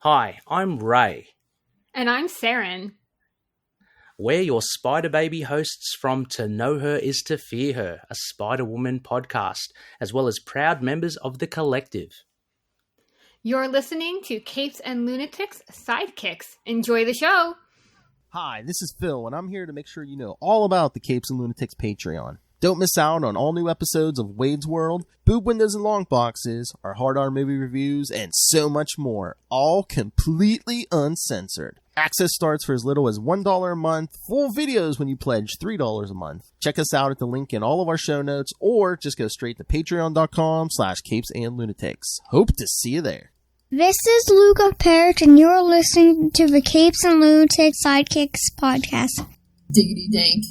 Hi, I'm Ray. And I'm Saren. We're your Spider Baby hosts from To Know Her Is to Fear Her, a Spider-Woman podcast, as well as proud members of the collective. You're listening to Capes and Lunatics Sidekicks. Enjoy the show. Hi, this is Phil, and I'm here to make sure you know all about the Capes and Lunatics Patreon. Don't miss out on all new episodes of Wade's World, Boob Windows and Long Boxes, our Hard R movie reviews, and so much more, all completely uncensored. Access starts for as little as $1 a month, full videos when you pledge $3 a month. Check us out at the link in all of our show notes, or just go straight to patreon.com/capesandlunatics. Hope to see you there. This is Luca Perich, and you're listening to the Capes and Lunatics Sidekicks podcast. Diggity dank.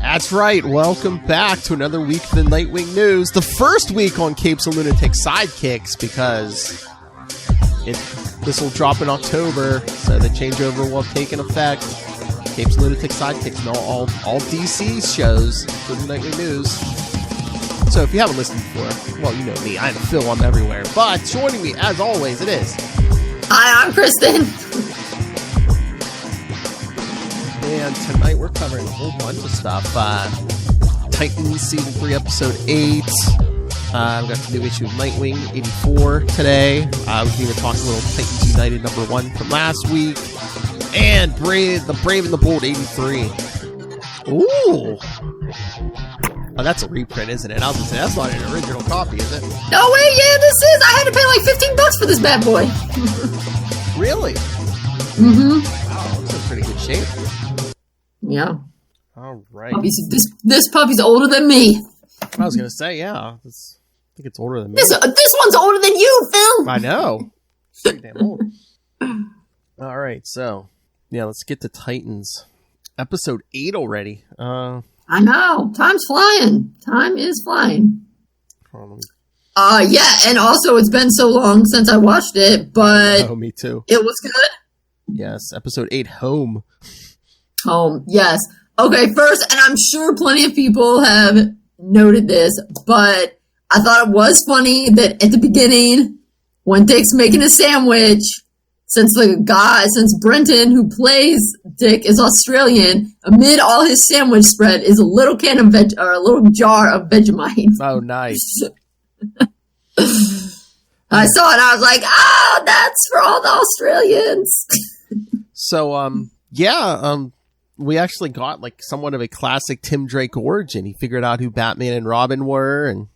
That's right. Welcome back to another week of the Nightwing news. The first week on Capes and Lunatics Sidekicks, because this will drop in October, so the changeover will have taken effect. Capes and Lunatics Sidekicks, and all DC shows, including Nightwing news. So if you haven't listened before, well, you know me. I'm Phil. I'm everywhere. But joining me, as always, it is... Hi, I'm Kristen. And tonight we're covering a whole bunch of stuff. Titans Season 3, Episode 8. We've got the new issue of Nightwing, 84 today. We've even talked a little Titans United number 1 from last week. And the Brave and the Bold, 83. Ooh! Oh, that's a reprint, isn't it? I was going to say, that's not an original copy, is it? No way, yeah, this is. I had to pay like $15 for this bad boy. Really? Mm-hmm. Wow, it's in pretty good shape. Yeah. All right. This puppy's older than me. I was going to say, yeah. I think it's older than me. This one's older than you, Phil. I know. It's pretty damn old. All right, so, yeah, let's get to Titans. Episode 8 already. I know. Time's flying. Time is flying. Yeah, and also it's been so long since I watched it, but... Oh, me too. It was good? Yes, Episode 8, Home. Home, yes. Okay, first, and I'm sure plenty of people have noted this, but I thought it was funny that at the beginning, when Dick's making a sandwich, since Brenton, who plays Dick, is Australian, amid all his sandwich spread is a little can of a little jar of Vegemite. Oh, nice. I saw it, I was like, oh, that's for all the Australians. So, we actually got like somewhat of a classic Tim Drake origin. He figured out who Batman and Robin were, and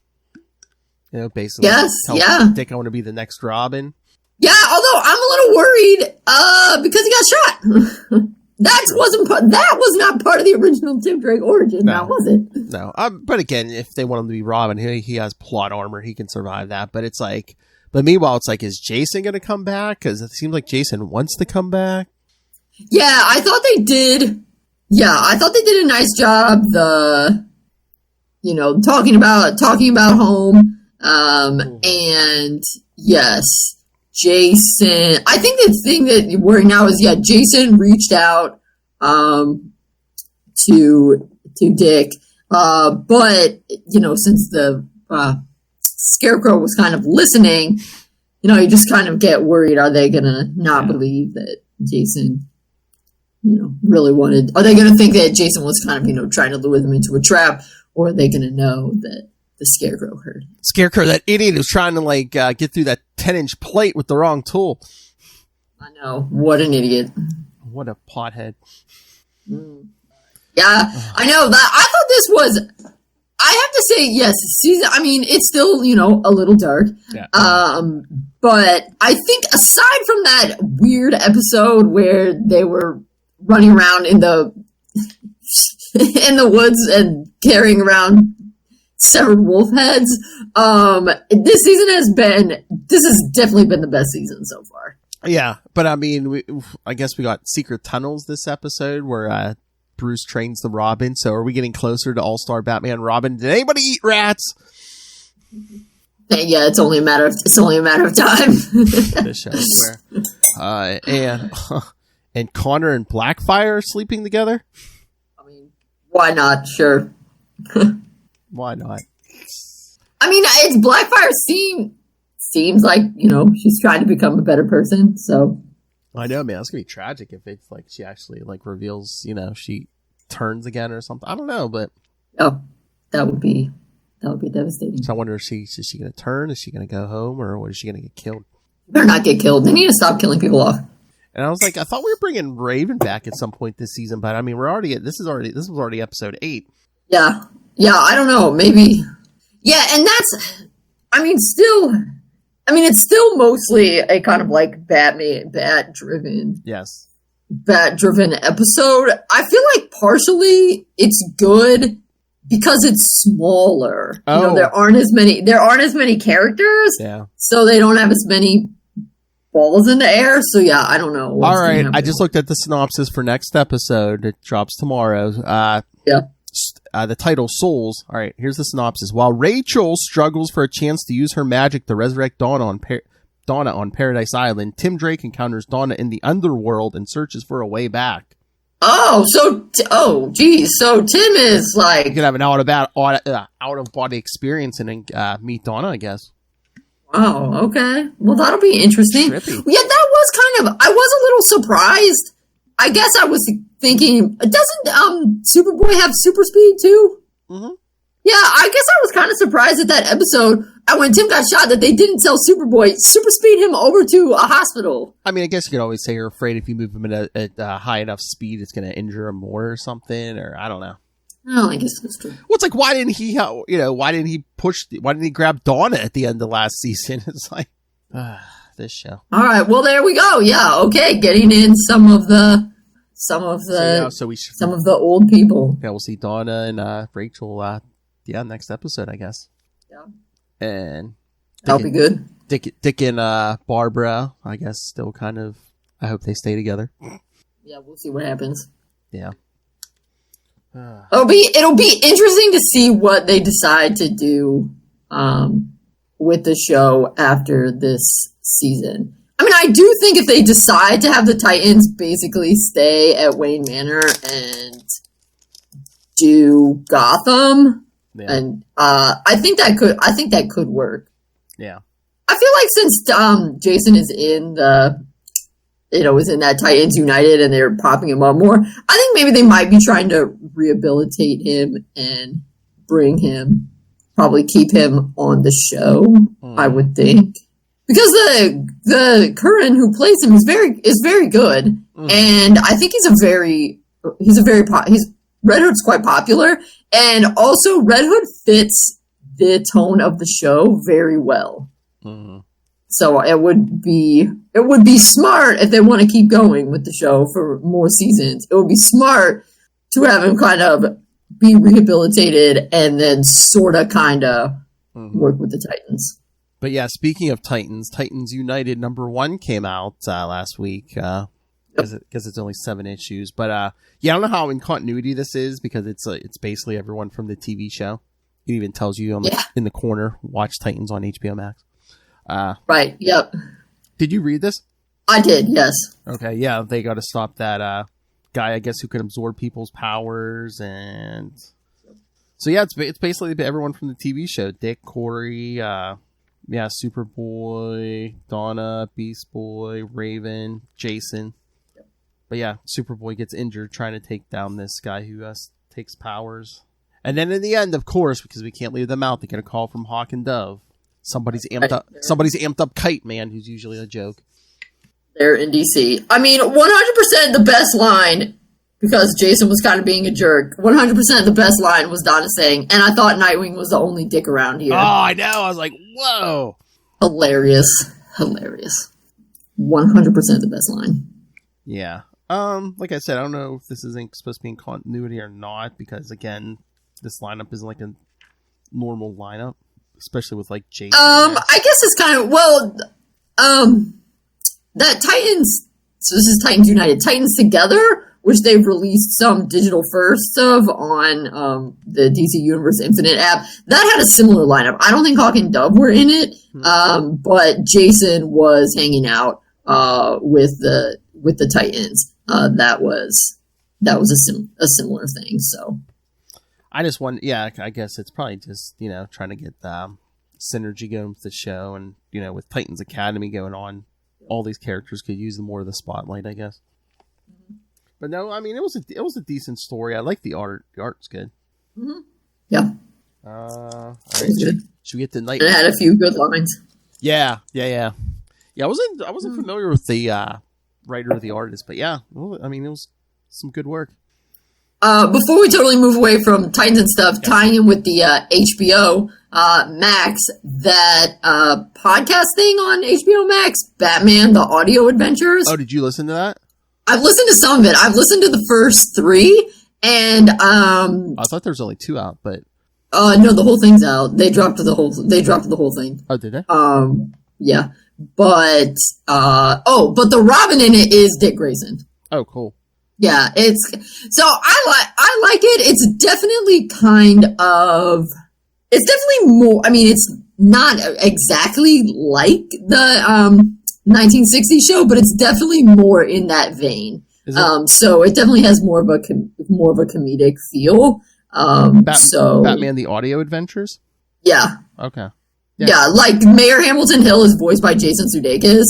basically tell Dick I want to be the next Robin. Yeah, although I'm a little worried because he got shot. That was not part of the original Tim Drake origin, now was it? No, but again, if they want him to be Robin, he has plot armor, he can survive that. But it's like, meanwhile, it's like, is Jason going to come back? Because it seems like Jason wants to come back. Yeah, I thought they did. Yeah, I thought they did a nice job. Talking about home, and yes, Jason. I think the thing that you're worrying now is, Jason reached out to Dick, but since the Scarecrow was kind of listening, you just kind of get worried. Are they gonna not believe that Jason? Really wanted... Are they going to think that Jason was kind of, trying to lure them into a trap, or are they going to know that the Scarecrow heard? Scarecrow, that idiot who's trying to, get through that 10-inch plate with the wrong tool. I know. What an idiot. What a pothead. Yeah, I know. I thought this was... I have to say, yes, season... I mean, it's still, a little dark. Yeah. But I think aside from that weird episode where they were running around in the woods and carrying around severed wolf heads, this has definitely been the best season so far. Yeah, but I mean, I guess we got Secret Tunnels this episode where Bruce trains the Robin. So are we getting closer to All-Star Batman Robin? Did anybody eat rats? Yeah, it's only a matter of time. This show, I swear. And Connor and Blackfire are sleeping together? I mean, why not? Sure. Why not? I I mean, it's Blackfire seems like, she's trying to become a better person, so. I know, man. It's going to be tragic if it's like she actually like reveals, she turns again or something. I don't know, but. Oh, that would be devastating. So I wonder, is she going to turn? Is she going to go home, or is she going to get killed? Better not get killed. They need to stop killing people off. And I was like, I thought we were bringing Raven back at some point this season, but I mean, this was already episode 8. Yeah, I don't know, maybe. Yeah, and that's, it's still mostly a kind of like bat-driven. Yes. Bat-driven episode. I feel like partially it's good because it's smaller. Oh. There aren't as many characters. Yeah. So they don't have as many balls in the air. So yeah, I don't know. All right, I just looked at the synopsis for next episode. It drops tomorrow. Yeah. The title, Souls. All right, here's the synopsis. While Rachel struggles for a chance to use her magic to resurrect Donna on Paradise Island, Tim Drake encounters Donna in the underworld and searches for a way back. Geez. So Tim is like... You can have an out-of-body experience and meet Donna, I guess. Wow, okay. Well, that'll be interesting. Trippy. Yeah, that was I was a little surprised. I guess I was thinking, doesn't Superboy have super speed too? Mm-hmm. Yeah, I guess I was kind of surprised at that episode. And when Tim got shot, that they didn't tell Superboy, super speed him over to a hospital. I mean, I guess you could always say you're afraid if you move him at a high enough speed, it's going to injure him more or something, or I don't know. Oh, I guess that's true. Well, it's like, why didn't he grab Donna at the end of last season? It's like, this show. All right, well, there we go. Yeah, okay, getting in some of the old people. Yeah, we'll see Donna and Rachel. Next episode, I guess. Yeah, and that'll be good. Dick and Barbara, I guess, still kind of. I hope they stay together. Yeah, we'll see what happens. Yeah. It'll be interesting to see what they decide to do with the show after this season. I mean, I do think if they decide to have the Titans basically stay at Wayne Manor and do Gotham, and I think that could work. Yeah, I feel like since Jason is in is in that Titans United and they're popping him up more, I think maybe they might be trying to rehabilitate him and probably keep him on the show, I would think. Because the Curran who plays him is very good, and I think Red Hood's quite popular, and also Red Hood fits the tone of the show very well. Mm-hmm. So it would be smart if they want to keep going with the show for more seasons. It would be smart to have him kind of be rehabilitated and then sort of kind of work with the Titans. But yeah, speaking of Titans, Titans United #1 came out last week. Because it's only 7 issues. But I don't know how in continuity this is because it's basically everyone from the TV show. It even tells you in the corner, watch Titans on HBO Max. Right. Yep. Did you read this? I did. Yes. Okay. Yeah, they got to stop that guy, I guess, who can absorb people's powers, and so yeah, it's basically everyone from the TV show: Dick, Corey, Superboy, Donna, Beast Boy, Raven, Jason. But yeah, Superboy gets injured trying to take down this guy who takes powers, and then in the end, of course, because we can't leave them out, they get a call from Hawk and Dove. Somebody's amped up Kite Man, who's usually a joke. They're in DC. I mean, 100% the best line, because Jason was kind of being a jerk, 100% the best line was Donna saying, and I thought Nightwing was the only dick around here. Oh, I know. I was like, whoa. Hilarious. 100% the best line. Yeah. Like I said, I don't know if this isn't supposed to be in continuity or not, because, again, this lineup isn't like a normal lineup. Especially with like Jason. I guess it's kind of that Titans. So this is Titans United, Titans Together, which they've released some digital firsts of on the DC Universe Infinite app. That had a similar lineup. I don't think Hawk and Dove were in it, but Jason was hanging out with the Titans. That was a similar thing. So. I just want, I guess it's probably just, trying to get synergy going with the show, and with Titans Academy going on, all these characters could use more of the spotlight, I guess. But no, I mean it was a decent story. I like the art. The art's good. Mm-hmm. Yeah. All right. Should we get to Nightwing? It had a few good lines. Yeah. I wasn't familiar with the writer or the artist, but yeah, well, I mean it was some good work. Before we totally move away from Titans and stuff, tying in with the HBO Max, that podcast thing on HBO Max, Batman: The Audio Adventures. Oh, did you listen to that? I've listened to some of it. I've listened to the first 3, and I thought there was only 2 out, but no, the whole thing's out. They dropped the whole thing. Oh, did they? Yeah, but but the Robin in it is Dick Grayson. Oh, cool. Yeah, I like it. It's definitely more. I mean, it's not exactly like the 1960s show, but it's definitely more in that vein. So it definitely has more of a comedic feel. Batman: The Audio Adventures. Yeah. Okay. Yeah, like Mayor Hamilton Hill is voiced by Jason Sudeikis.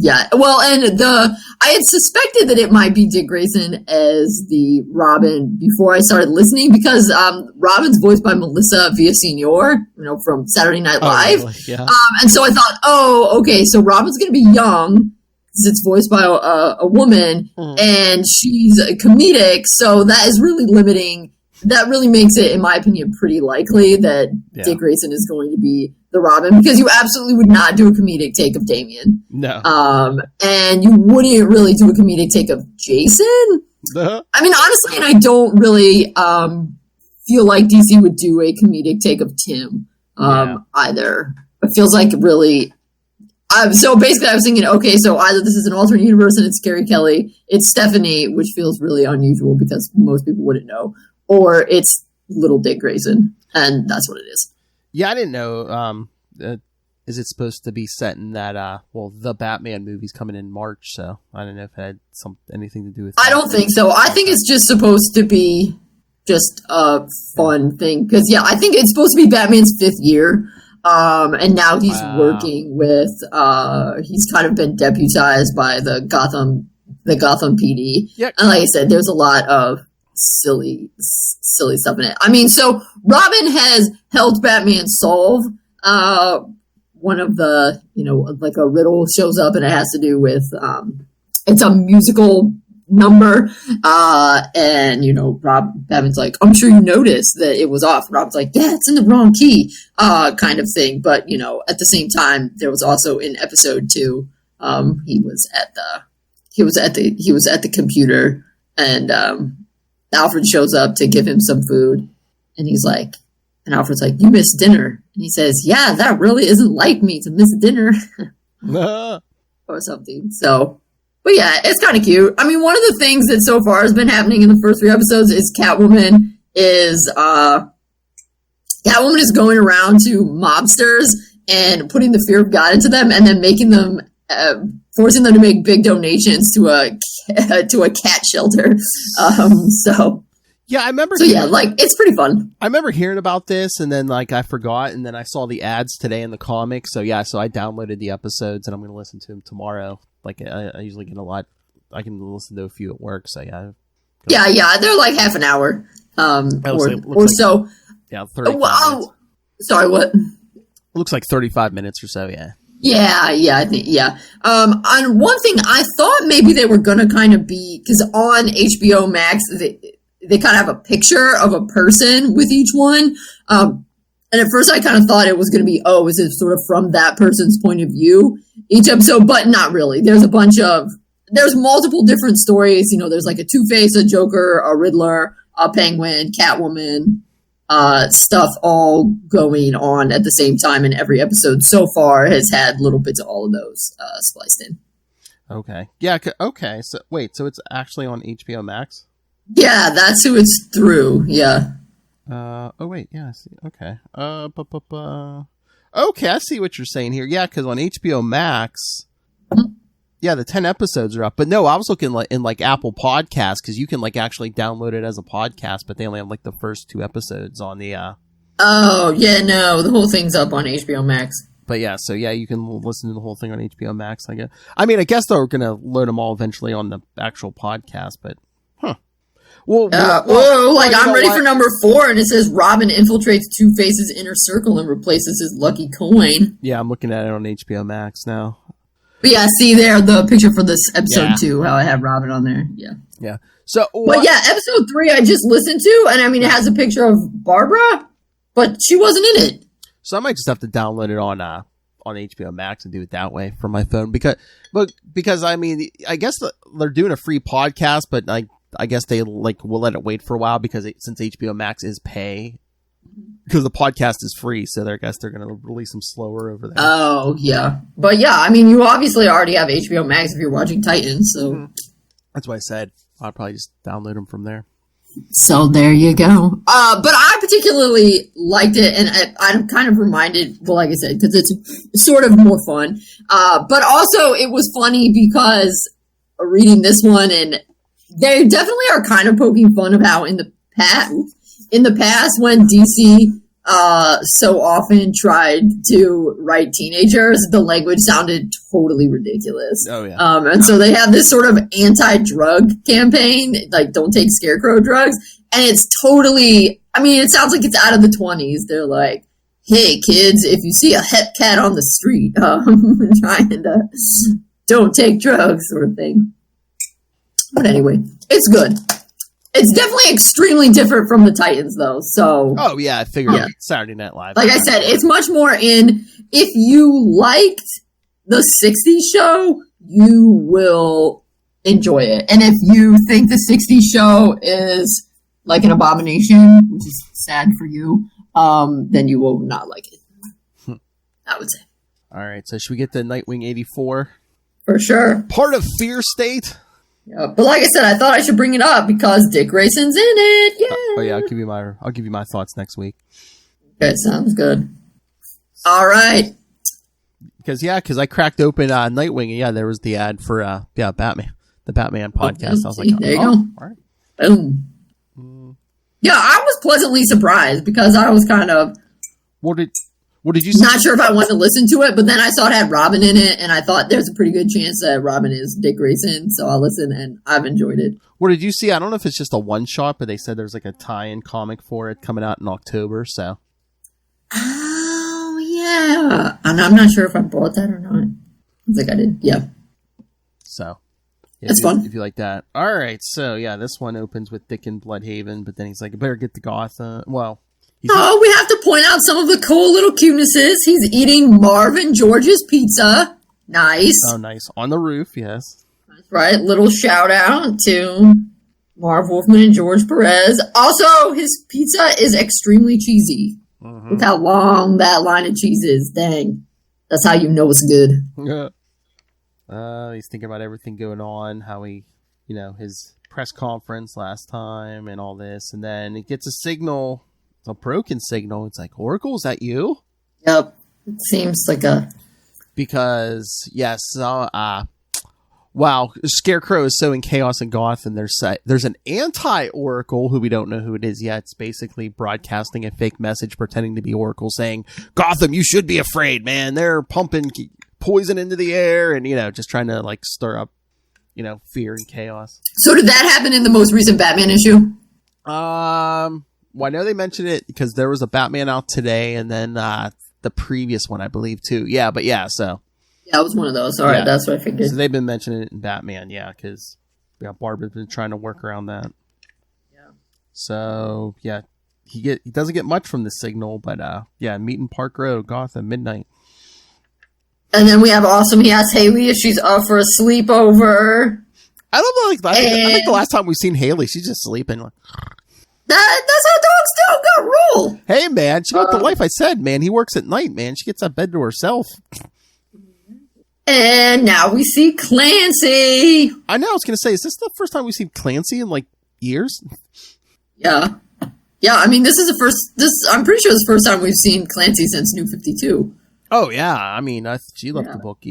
Yeah, well, and I had suspected that it might be Dick Grayson as the Robin before I started listening, because Robin's voiced by Melissa Villaseñor, from Saturday Night Live. Really? Yeah. And so I thought, oh, okay, so Robin's going to be young, because it's voiced by a woman, and she's comedic, so that is really limiting. That really makes it, in my opinion, pretty likely that Dick Grayson is going to be the Robin, because you absolutely would not do a comedic take of Damian. No. And you wouldn't really do a comedic take of Jason. I mean, honestly, and I don't really feel like DC would do a comedic take of Tim either. It feels like really... so basically I was thinking, okay, so either this is an alternate universe and it's Carrie Kelly, it's Stephanie, which feels really unusual because most people wouldn't know, or it's little Dick Grayson, and that's what it is. Yeah, I didn't know. Is it supposed to be set in that? The Batman movie's coming in March, so I don't know if it had anything to do with. I don't think so. I think it's just supposed to be just a fun thing, because I think it's supposed to be Batman's 5th year, and now he's working with. He's kind of been deputized by the Gotham PD, and like I said, there's a lot of silly stuff in it. I mean, so Robin has helped Batman solve one of the, like a riddle shows up and it has to do with it's a musical number, and Batman's like, I'm sure you noticed that it was off. Robin's like, yeah, it's in the wrong key, kind of thing. But at the same time, there was also in episode 2, he was at the computer, and Alfred shows up to give him some food, and Alfred's like, you missed dinner. And he says, yeah, that really isn't like me to miss dinner. Or something. So, but yeah, it's kind of cute. I mean, one of the things that so far has been happening in the first 3 episodes is Catwoman is going around to mobsters and putting the fear of God into them, and then making them, forcing them to make big donations to a cat shelter. Yeah, I remember. So it's pretty fun. I remember hearing about this, and then I forgot, and then I saw the ads today in the comics. So so I downloaded the episodes, and I'm going to listen to them tomorrow. I usually get a lot. I can listen to a few at work. So yeah. They're like half an hour, so. Yeah, 35 minutes. Sorry, what? Looks like 35 minutes or so. Yeah. Yeah, I think, on one thing, I thought maybe they were going to kind of be, because on HBO Max, they kind of have a picture of a person with each one. And at first I kind of thought it was going to be, is it sort of from that person's point of view each episode, but not really. There's multiple different stories. There's like a Two-Face, a Joker, a Riddler, a Penguin, Catwoman, stuff all going on at the same time, and every episode so far has had little bits of all of those spliced in. Okay. Yeah. Okay. So wait. So it's actually on HBO Max? Yeah, that's who it's through. Yeah. Oh wait. Yeah. I see. Okay. Okay. I see what you're saying here. Yeah, because on HBO Max. Yeah, the 10 episodes are up. But no, I was looking in Apple Podcasts, because you can actually download it as a podcast, but they only have the first 2 episodes on the Oh, yeah, no, the whole thing's up on HBO Max. But yeah, so yeah, you can listen to the whole thing on HBO Max, I guess. I mean, I guess they're going to load them all eventually on the actual podcast, but, Well, I'm ready for number 4, and it says Robin infiltrates Two-Face's inner circle and replaces his lucky coin. Yeah, I'm looking at it on HBO Max now. But yeah, see there, the picture for this episode 2, how I have Robin on there. Yeah. Yeah. So, but yeah, episode 3 I just listened to, and I mean, it has a picture of Barbara, but she wasn't in it. So I might just have to download it on HBO Max and do it that way from my phone because I mean, I guess they're doing a free podcast, but I guess they will let it wait for a while because since HBO Max is pay, because the podcast is free, so I guess they're going to release them slower over there. Oh yeah, but yeah, I mean, you obviously already have HBO Max if you're watching Titans, so that's what I said. I'll probably just download them from there. So there you go. But I particularly liked it, and I'm kind of reminded, well, like I said, because it's sort of more fun. But also it was funny because reading this one, and they definitely are kind of poking fun of how in the past when DC so often tried to write teenagers, the language sounded totally ridiculous. Oh yeah. And so they have this sort of anti-drug campaign, like don't take scarecrow drugs, and it's totally, I mean, it sounds like it's out of the 20s. They're like, hey kids, if you see a het cat on the street, trying to don't take drugs sort of thing. But anyway, it's good. It's definitely extremely different from the Titans, though. So, oh yeah, I figured Saturday Night Live. Like I said, it's much more in. If you liked the '60s show, you will enjoy it, and if you think the '60s show is like an abomination, which is sad for you, then you will not like it. I would say. All right, so should we get the Nightwing 84? For sure. Part of Fear State. Yeah, but like I said, I thought I should bring it up because Dick Grayson's in it. Yeah. Oh yeah, I'll give you my thoughts next week. Okay, sounds good. All right. Because I cracked open Nightwing, and yeah, there was the ad for Batman, the Batman podcast. I was like, there you go. All right. Boom. Yeah, I was pleasantly surprised because I was kind of What did you say? Not sure if I wanted to listen to it, but then I saw it had Robin in it, and I thought there's a pretty good chance that Robin is Dick Grayson, so I'll listen, and I've enjoyed it. What did you see? I don't know if it's just a one-shot, but they said there's like a tie-in comic for it coming out in October, so. Oh, yeah. And I'm not sure if I bought that or not. I think I did, yeah. So. Yeah, it's fun. If you like that. All right, so yeah, this one opens with Dick in Bloodhaven, but then he's like, I better get to Gotham. Well. We have to point out some of the cool little cutenesses. He's eating Marvin George's pizza. Nice. Oh, nice. On the roof, yes. That's right. Little shout out to Marv Wolfman and George Perez. Also, his pizza is extremely cheesy. Mm-hmm. Look how long that line of cheese is. Dang. That's how you know it's good. He's thinking about everything going on, how he, his press conference last time and all this. And then he gets a signal. A broken signal. It's like, Oracle, is that you? Yep. It seems like a... Because, yes, wow, Scarecrow is sowing chaos in Gotham. There's an anti-Oracle who we don't know who it is yet. It's basically broadcasting a fake message pretending to be Oracle saying, Gotham, you should be afraid, man. They're pumping poison into the air and, just trying to, stir up, fear and chaos. So did that happen in the most recent Batman issue? Well, I know they mentioned it because there was a Batman out today, and then the previous one, I believe, too. Yeah, but yeah, so. Yeah, it was one of those. All right, that's what I figured. So they've been mentioning it in Batman, yeah, because Barbara's been trying to work around that. Yeah. So, yeah, he doesn't get much from the signal, but Meeting Park Road, Gotham, midnight. And then we have Awesome. He asks Haley if she's up for a sleepover. I don't know. I think the last time we've seen Haley, she's just sleeping. That's how dogs do. Got rule. Hey, man, she got the life. I said, man, he works at night, man. She gets that bed to herself. And now we see Clancy. I know. I was going to say, is this the first time we've seen Clancy in years? Yeah. Yeah. I mean, this is the first. I'm pretty sure it's the first time we've seen Clancy since New 52. Oh yeah. I mean, she left the book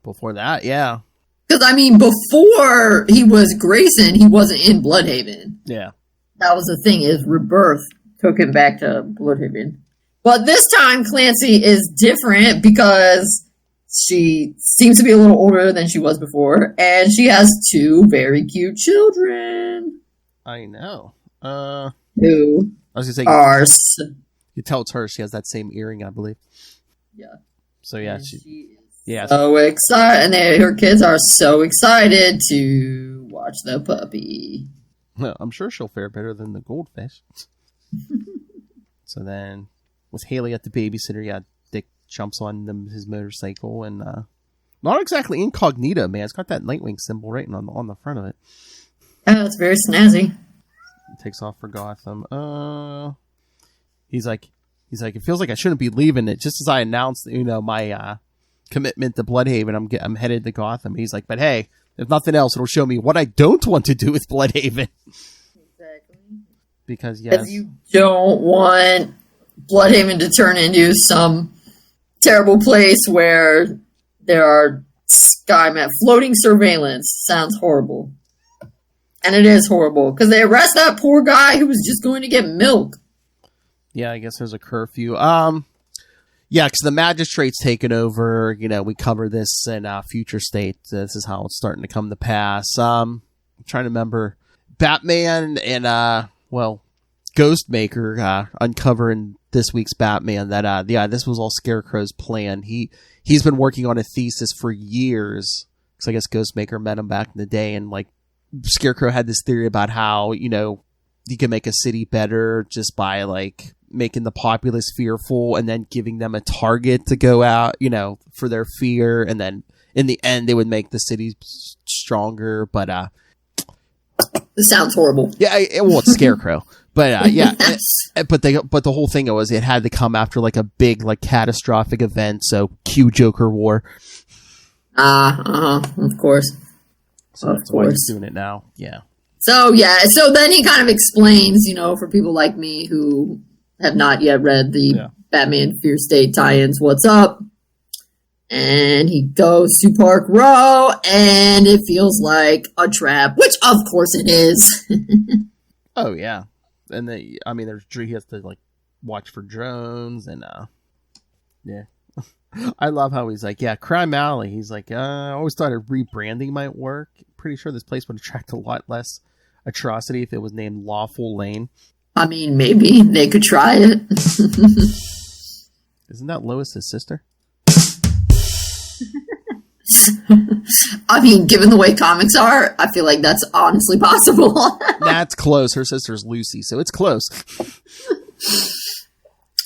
before that. Yeah. Because I mean, before he was Grayson, he wasn't in Bloodhaven. Yeah. That was the thing, is Rebirth took him back to Bloodhaven. But this time, Clancy is different because she seems to be a little older than she was before, and she has 2 very cute children. I know. Who I was gonna say, are you tell it's her. She has that same earring, I believe. yeah. So yeah, She is yeah. so excited, and her kids are so excited to watch the puppy. Well, I'm sure she'll fare better than the goldfish. So then, with Haley at the babysitter, yeah, Dick jumps on his motorcycle and not exactly incognito, man. It's got that Nightwing symbol right on the front of it. Yeah, it's very snazzy. Takes off for Gotham. He's like, it feels like I shouldn't be leaving it. Just as I announced, my commitment to Bloodhaven, I'm headed to Gotham. He's like, but hey, if nothing else, it'll show me what I don't want to do with Bloodhaven. Exactly. Because yes, Because you don't want Bloodhaven to turn into some terrible place where there are Skymen floating surveillance. Sounds horrible. And it is horrible, because they arrest that poor guy who was just going to get milk. Yeah, I guess there's a curfew. Yeah, because the magistrate's taken over. We cover this in Future State. This is how it's starting to come to pass. I'm trying to remember Batman and, Ghostmaker uncovering this week's Batman that, this was all Scarecrow's plan. He's been working on a thesis for years, because I guess Ghostmaker met him back in the day, and, Scarecrow had this theory about how, you can make a city better just by, making the populace fearful and then giving them a target to go out, for their fear. And then in the end, they would make the city stronger. But, This sounds horrible. yeah, it's Scarecrow. But, yeah, but the whole thing was it had to come after a big, catastrophic event. So Q Joker War. Of course. So that's why he's doing it now. Yeah. So then he kind of explains, for people like me who have not yet read the Batman Fear State tie-ins, what's up. And he goes to Park Row, and it feels like a trap, which of course it is. Oh, yeah. And he has to, watch for drones, and, yeah. I love how he's like, yeah, Crime Alley. He's like, I always thought rebranding might work. Pretty sure this place would attract a lot less atrocity if it was named Lawful Lane. I mean, maybe they could try it. Isn't that Lois's sister? I mean, given the way comics are, I feel like that's honestly possible. That's close. Her sister's Lucy, so it's close.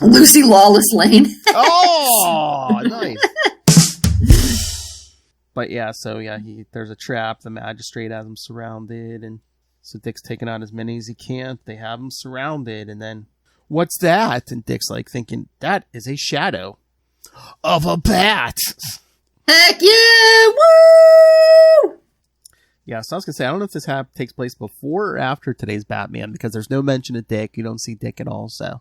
Lucy Lawless Lane. Oh, nice. But yeah, there's a trap. The magistrate has him surrounded, and so Dick's taking out as many as he can. They have him surrounded, and then, what's that? And Dick's thinking, that is a shadow of a bat. Heck yeah! Woo! Yeah, so I was going to say, I don't know if this takes place before or after today's Batman, because there's no mention of Dick. You don't see Dick at all, so.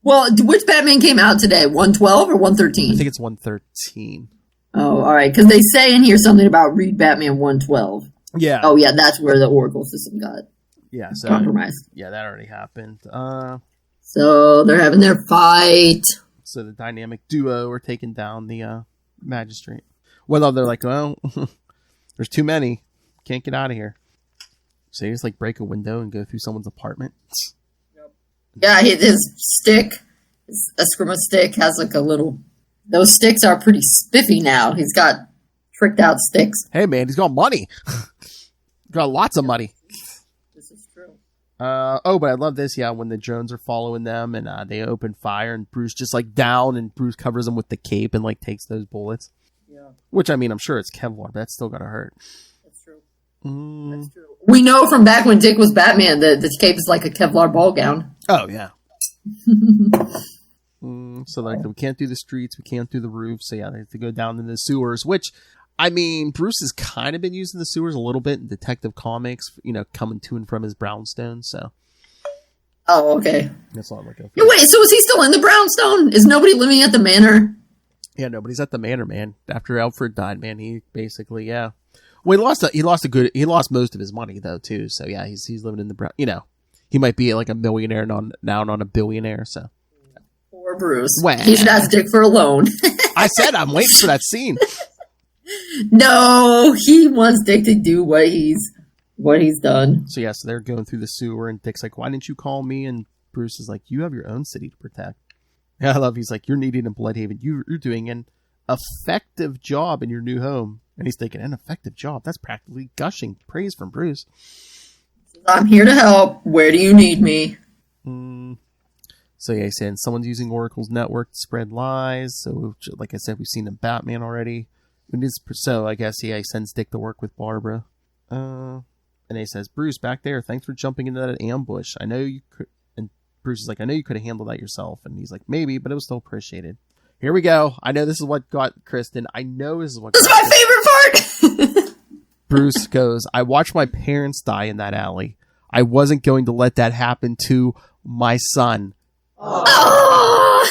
Well, which Batman came out today? 112 or 113? I think it's 113. Oh, all right. Because they say in here something about read Batman 112. Yeah. Oh, yeah. That's where the Oracle system got compromised. Yeah, that already happened. So they're having their fight. So the dynamic duo are taking down the magistrate. Well, they're like, well, there's too many. Can't get out of here. So they just break a window and go through someone's apartment. Yeah, his stick, his Eskrima stick has a little... Those sticks are pretty spiffy now. He's got tricked out sticks. Hey, man, he's got money. Got lots of money. This is true. But I love this, when the drones are following them and they open fire and Bruce just down and Bruce covers them with the cape and takes those bullets. Yeah. Which, I'm sure it's Kevlar, but that's still gotta hurt. That's true. That's true. We know from back when Dick was Batman that the cape is like a Kevlar ball gown. Oh, yeah. So we can't do the streets, we can't do the roof, so yeah, they have to go down to the sewers, which, Bruce has kind of been using the sewers a little bit in Detective Comics, coming to and from his brownstone, so. Oh, okay. That's all okay. Wait, so is he still in the brownstone? Is nobody living at the manor? Yeah, nobody's at the manor, man. After Alfred died, man, he basically, yeah. Well, he lost most of his money, though, too, so yeah, he's living in the brown, he might be a millionaire now, not a billionaire, so. Poor Bruce. Well. He should ask Dick for a loan. I said I'm waiting for that scene. No, he wants Dick to do what he's done. So yeah, so they're going through the sewer, and Dick's like, "Why didn't you call me?" And Bruce is like, "You have your own city to protect." Yeah, I love. He's like, "You're needed in Bloodhaven. You're doing an effective job in your new home." And he's thinking, "An effective job? That's practically gushing praise from Bruce." I'm here to help. Where do you need me? So yeah, he's saying someone's using Oracle's network to spread lies. So like I said, we've seen in Batman already. So I guess he sends Dick to work with Barbara. And he says, "Bruce, back there, thanks for jumping into that ambush. I know you could." And Bruce is like, "I know you could have handled that yourself." And he's like, "Maybe, but it was still appreciated." Here we go. I know this is what got Kristen. I know this is what. This is my favorite part. Bruce goes, "I watched my parents die in that alley. I wasn't going to let that happen to my son." Oh.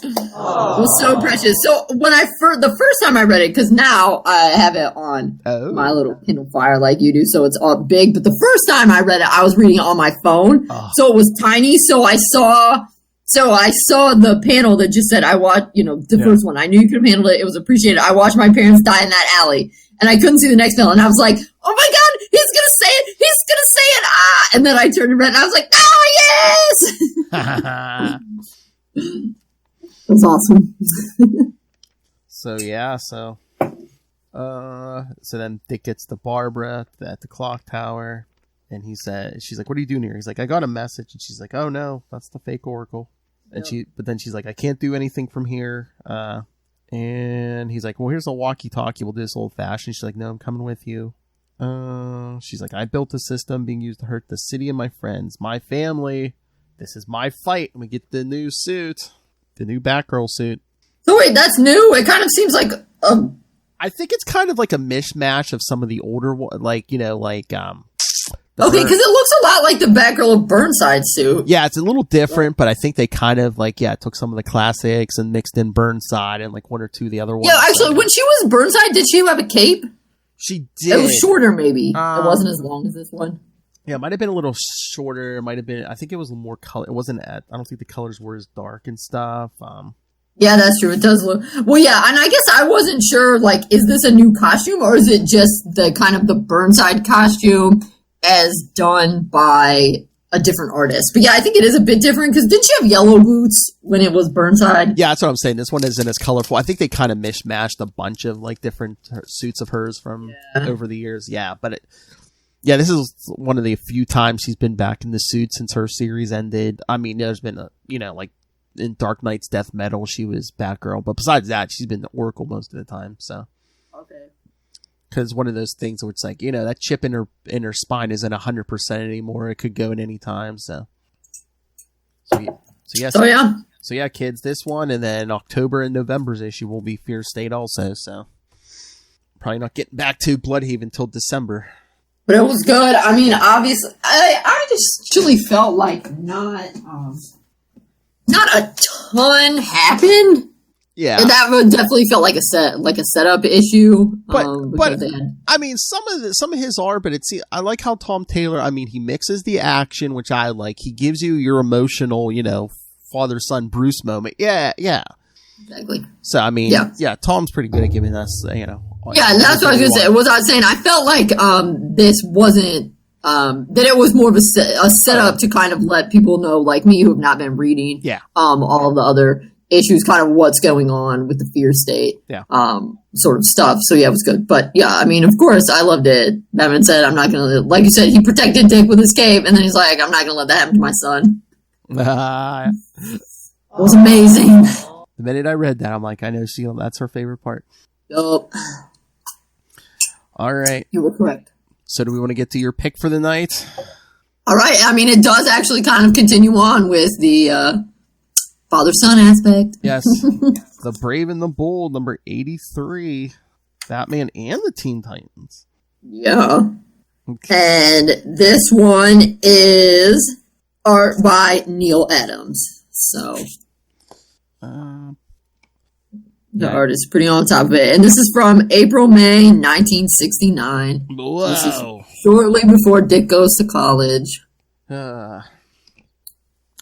It was so precious. So when the first time I read it, because now I have it on my little Kindle Fire like you do, so it's all big. But the first time I read it, I was reading it on my phone, so it was tiny. So I saw the panel that just said, "I watched," the first one. I knew you could have handled it. It was appreciated. I watched my parents die in that alley, and I couldn't see the next panel, and I was like, "Oh my god, he's gonna say it! He's gonna say it!" And then I turned and read, and I was like, "Ah, yes!" It was awesome. So yeah, so then Dick gets to Barbara at the clock tower, and she's like, "What are you doing here?" He's like, "I got a message," and she's like, "Oh no, that's the fake Oracle." And but then she's like, "I can't do anything from here." And he's like, "Well, here's a walkie-talkie. We'll do this old-fashioned." She's like, "No, I'm coming with you." She's like, "I built a system being used to hurt the city and my friends, my family. This is my fight." And we get the new suit. The new Batgirl suit. So wait, that's new? It kind of seems like I think it's kind of like a mishmash of some of the older, okay, because it looks a lot like the Batgirl of Burnside's suit. Yeah, it's a little different, but I think they kind of took some of the classics and mixed in Burnside and one or two of the other ones. Yeah, actually, when she was Burnside, did she have a cape? She did. It was shorter, maybe. It wasn't as long as this one. Yeah, it might have been a little shorter. It might have been. I think it was more color. It wasn't. I don't think the colors were as dark and stuff. Yeah, that's true. It does look. Well, yeah, and I guess I wasn't sure. Is this a new costume or is it just the kind of the Burnside costume as done by a different artist? But yeah, I think it is a bit different because didn't she have yellow boots when it was Burnside? Yeah, that's what I'm saying. This one isn't as colorful. I think they kind of mishmashed a bunch of different suits of hers from over the years. Yeah, but yeah, this is one of the few times she's been back in the suit since her series ended. I mean, there's been in Dark Knight's Death Metal, she was Batgirl, but besides that, she's been the Oracle most of the time. So, okay, because one of those things where it's that chip in her spine isn't 100% anymore. It could go at any time. So yeah, kids, this one, and then October and November's issue will be Fear State also. So probably not getting back to Bloodhaven until December. But it was good. I mean, obviously, I just really felt like not a ton happened. Yeah, and that definitely felt like a setup issue. But I mean, some of his are, but I like how Tom Taylor. I mean, he mixes the action, which I like. He gives you your emotional, father son Bruce moment. Yeah, exactly. So I mean, yeah, Tom's pretty good at giving us, Yeah, that's what I was going to say. What I was saying, I felt like this wasn't, that it was more of a setup to kind of let people know, like me, who have not been reading all the other issues, kind of what's going on with the Fear State sort of stuff. So yeah, it was good. But yeah, I mean, of course, I loved it. Batman said, I'm not going to, like you said, he protected Dick with his cape, and then he's like, I'm not going to let that happen to my son. It was amazing. The minute I read that, I'm like, I know that's her favorite part. Yup. All right. You were correct. So do we want to get to your pick for the night? All right. I mean, it does actually kind of continue on with the father-son aspect. Yes. The Brave and the Bold, number 83. Batman and the Teen Titans. Yeah. Okay. And this one is art by Neil Adams. So the art is pretty on top of it. And this is from April, May 1969. Whoa. This is shortly before Dick goes to college.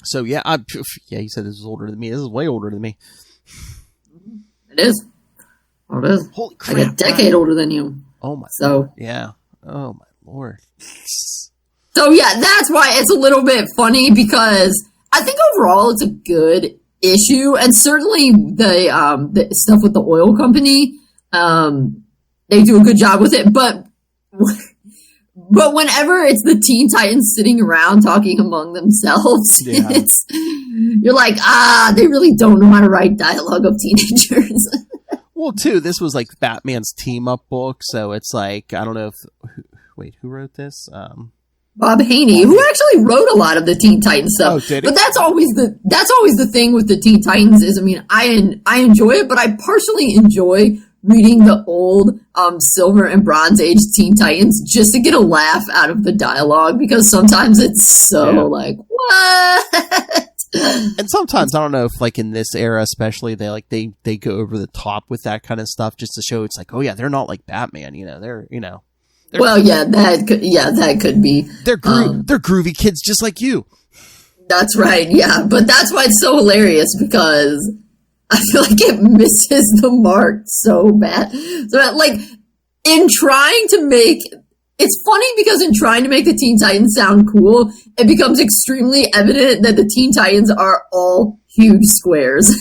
So yeah, you said this is older than me. This is way older than me. It is. Oh, it is. Holy crap! Like a decade older than you. Oh my. So yeah. Oh my lord. So yeah, that's why it's a little bit funny, because I think overall it's a good issue, and certainly the stuff with the oil company, they do a good job with it. But whenever it's the Teen Titans sitting around talking among themselves, you're like, they really don't know how to write dialogue of teenagers. Well, too, this was like Batman's team up book, so it's like, I don't know if who wrote this? Bob Haney, who actually wrote a lot of the Teen Titans stuff. Oh, did he? But that's always the thing with the Teen Titans is, I mean, I enjoy it, but I partially enjoy reading the old Silver and Bronze Age Teen Titans just to get a laugh out of the dialogue, because sometimes it's so like, what? And sometimes, I don't know if like in this era especially, they go over the top with that kind of stuff just to show it's like, oh yeah, they're not like Batman, they're well, yeah, that could be. They're groovy kids just like you. That's right, yeah. But that's why it's so hilarious, because I feel like it misses the mark so bad. So, like, it's funny because in trying to make the Teen Titans sound cool, it becomes extremely evident that the Teen Titans are all huge squares.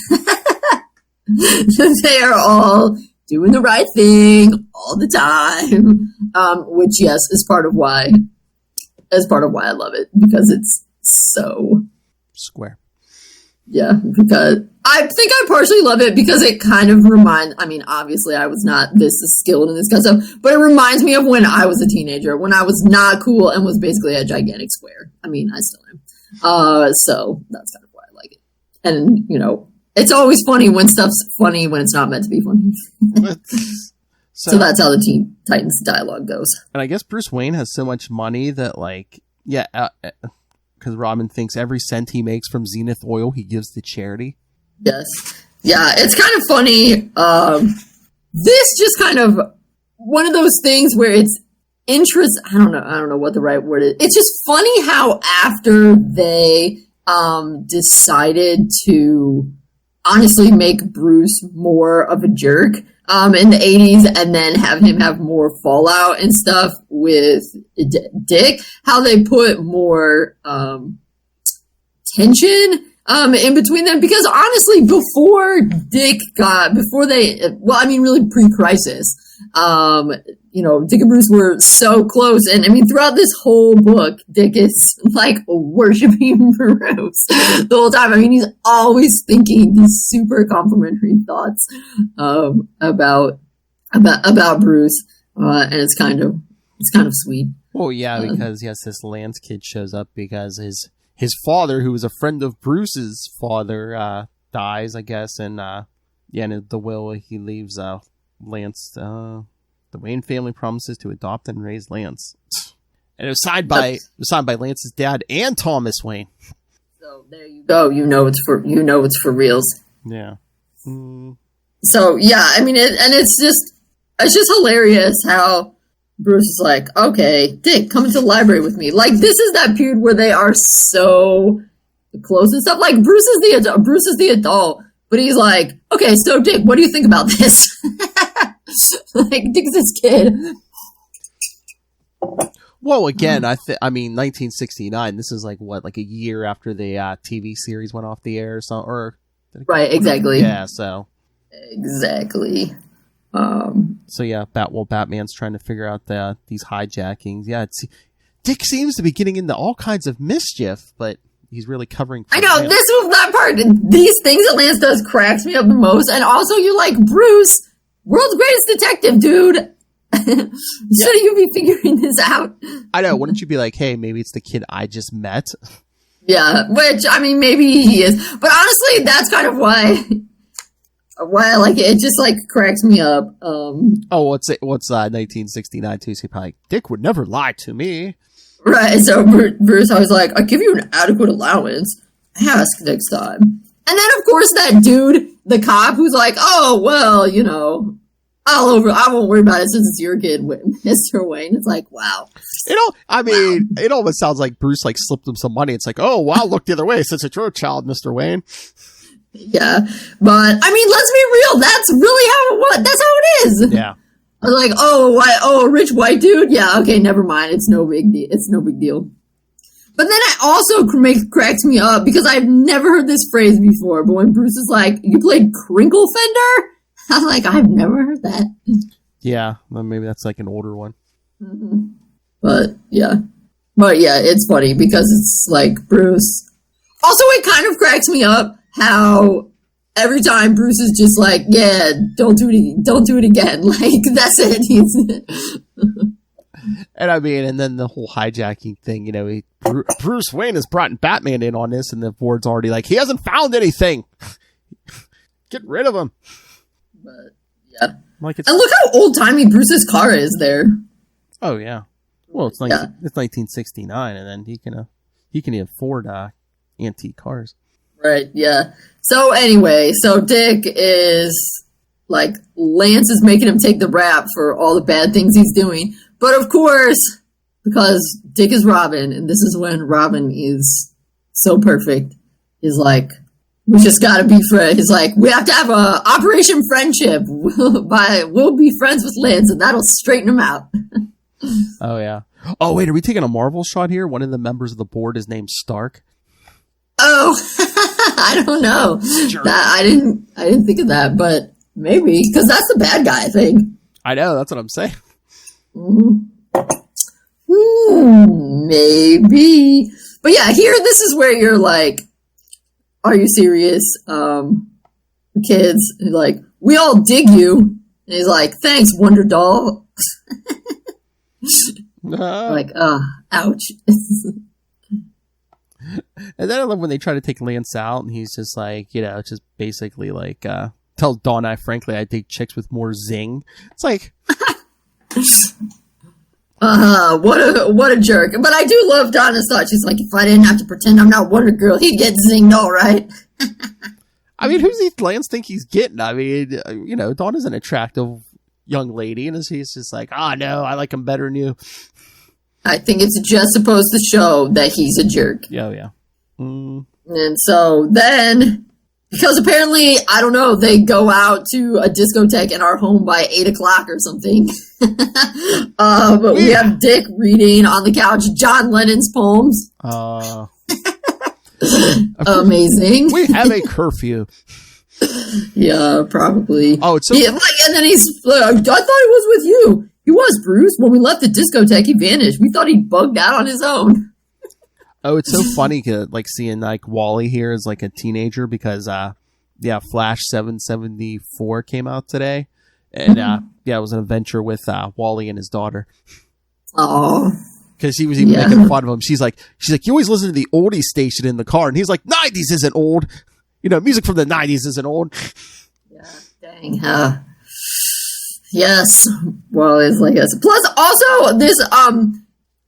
They are all doing the right thing all the time, which is part of why I love it, because it's so square. Yeah, because I think I partially love it because it kind of obviously I was not this skilled in this kind of stuff, but it reminds me of when I was a teenager, when I was not cool and was basically a gigantic square. I mean, I still am. So that's kind of why I like it. And, it's always funny when stuff's funny when it's not meant to be funny. So that's how the Teen Titans dialogue goes. And I guess Bruce Wayne has so much money that, because Robin thinks every cent he makes from Zenith Oil, he gives to charity. Yes. Yeah, it's kind of funny. This just kind of one of those things where it's interest. I don't know what the right word is. It's just funny how after they decided to honestly make Bruce more of a jerk in the 80s, and then have him have more fallout and stuff with Dick, how they put more tension in between them, because honestly really pre-crisis, Dick and Bruce were so close, and throughout this whole book, Dick is like worshiping Bruce the whole time. He's always thinking these super complimentary thoughts about Bruce, and it's kind of sweet. Well, yeah, because this Lance kid shows up because his father, who was a friend of Bruce's father, dies, I guess, and in the will he leaves Lance. The Wayne family promises to adopt and raise Lance, and it was signed by Lance's dad and Thomas Wayne. So there you go. It's for reals. Yeah. So yeah, it's just hilarious how Bruce is like, okay, Dick, come into the library with me. Like, this is that period where they are so close and stuff. Like, Bruce is the adult, but he's like, okay, so Dick, what do you think about this? Like, Dick's this kid. Well, again, 1969. This is like a year after the TV series went off the air, or something. Right, exactly. Yeah, so exactly. So yeah, Batman's trying to figure out these hijackings. Yeah, Dick seems to be getting into all kinds of mischief, but he's really covering. I know, this was that part. These things that Lance does cracks me up the most, and also you're like, Bruce, world's greatest detective, dude. Shouldn't you be figuring this out? I know. Wouldn't you be like, hey, maybe it's the kid I just met? Yeah, which maybe he is, but honestly, that's kind of why I like it. It just cracks me up. What's 1969 too? So probably Dick would never lie to me. Right. So Bruce always like, I'll give you an adequate allowance. Ask next time. And then of course that dude, the cop, who's like, oh well, I won't worry about it since it's your kid, Mr. Wayne. It's like, wow. It almost sounds like Bruce like slipped him some money. It's like, oh, wow, look the other way since it's your child, Mr. Wayne. Yeah, but I mean, let's be real. That's really how it was. That's how it is. Yeah. I was like, a rich white dude? Yeah, okay, never mind. It's no big deal. It's no big deal. But then it also cracks me up because I've never heard this phrase before. But when Bruce is like, you played Crinkle Fender? I'm like, I've never heard that. Yeah, well, maybe that's like an older one. Mm-hmm. But yeah, it's funny because it's like Bruce. Also, it kind of cracks me up how every time Bruce is just like, yeah, don't do it again. Like, that's it. And then the whole hijacking thing, Bruce Wayne has brought Batman in on this, and the board's already like, he hasn't found anything. Get rid of him. But yeah, and look how old timey Bruce's car is there. Oh yeah, well it's 1969, and then he can afford antique cars. Right. Yeah. So anyway, Dick is like, Lance is making him take the rap for all the bad things he's doing, but of course, because Dick is Robin, and this is when Robin is so perfect, is like, we just gotta be friends. He's like, we have to have a Operation Friendship. We'll be friends with Lance, and that'll straighten him out. Oh yeah. Oh wait, are we taking a Marvel shot here? One of the members of the board is named Stark. Oh, I don't know. I didn't think of that, but maybe because that's the bad guy thing. I know, that's what I'm saying. Maybe, but yeah, here this is where you're like, are you serious? Kids, like, we all dig you. And he's like, thanks, Wonder Doll. Like, ouch. And then I love when they try to take Lance out, and he's just like, just basically like, tells Dawn, frankly, I take chicks with more zing. It's like, what a jerk. But I do love Donna's thought. She's like, if I didn't have to pretend I'm not Wonder Girl, he'd get zinged all right. I mean, who's Lance think he's getting? I mean, Dawn is an attractive young lady, and he's just like, no, I like him better than you. I think it's just supposed to show that he's a jerk. Yeah. Mm. And so then, because apparently, I don't know, they go out to a discotheque and are home by 8 o'clock or something. But we have Dick reading on the couch John Lennon's poems. Amazing. We have a curfew. Yeah, probably. Oh, it's so... Yeah, and then he's like, I thought he was with you. He was, Bruce. When we left the discotheque, he vanished. We thought he bugged out on his own. Oh, it's so funny, like, seeing, like, Wally here as, like, a teenager because, Flash 774 came out today. And, it was an adventure with Wally and his daughter. Oh. Because he was even making fun of him. She's like, you always listen to the oldies station in the car. And he's like, 90s isn't old. Music from the 90s isn't old. Yeah, dang. Yes. Well, it's like this. Plus, also, this,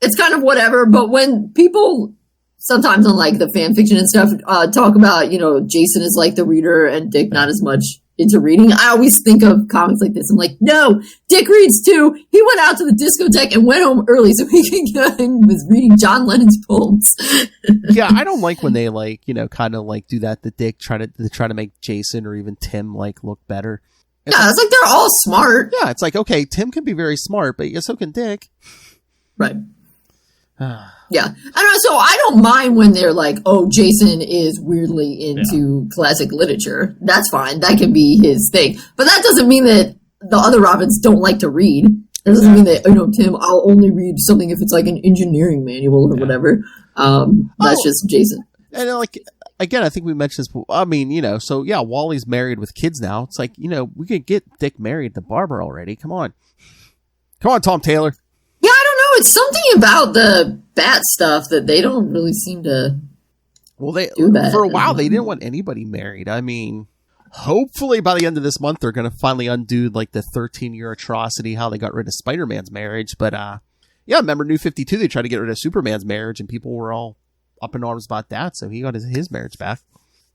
it's kind of whatever, but when people sometimes on, like, the fan fiction and stuff, talk about, Jason is like the reader and Dick not as much into reading, I always think of comics like this. I'm like, no, Dick reads too. He went out to the discotheque and went home early so he could go and was reading John Lennon's poems. Yeah, I don't like when they, like, kind of like do that to Dick, try to make Jason or even Tim, like, look better. It's like they're all smart. Yeah, it's like, okay, Tim can be very smart, but so can Dick. Right. Yeah. So I don't mind when they're like, oh, Jason is weirdly into classic literature. That's fine. That can be his thing. But that doesn't mean that the other Robins don't like to read. That doesn't mean that, Tim, I'll only read something if it's like an engineering manual or whatever. That's just Jason. And like, again, I think we mentioned this. I mean, Wally's married with kids now. It's like, we could get Dick married to Barbara already. Come on, Tom Taylor. Yeah, I don't know. It's something about the bat stuff that they don't really seem to. Well, do that. For a while they didn't want anybody married. I mean, hopefully by the end of this month they're going to finally undo like the 13-year atrocity how they got rid of Spider-Man's marriage. But remember New 52? They tried to get rid of Superman's marriage, and people were all up in arms about that. So he got his marriage back.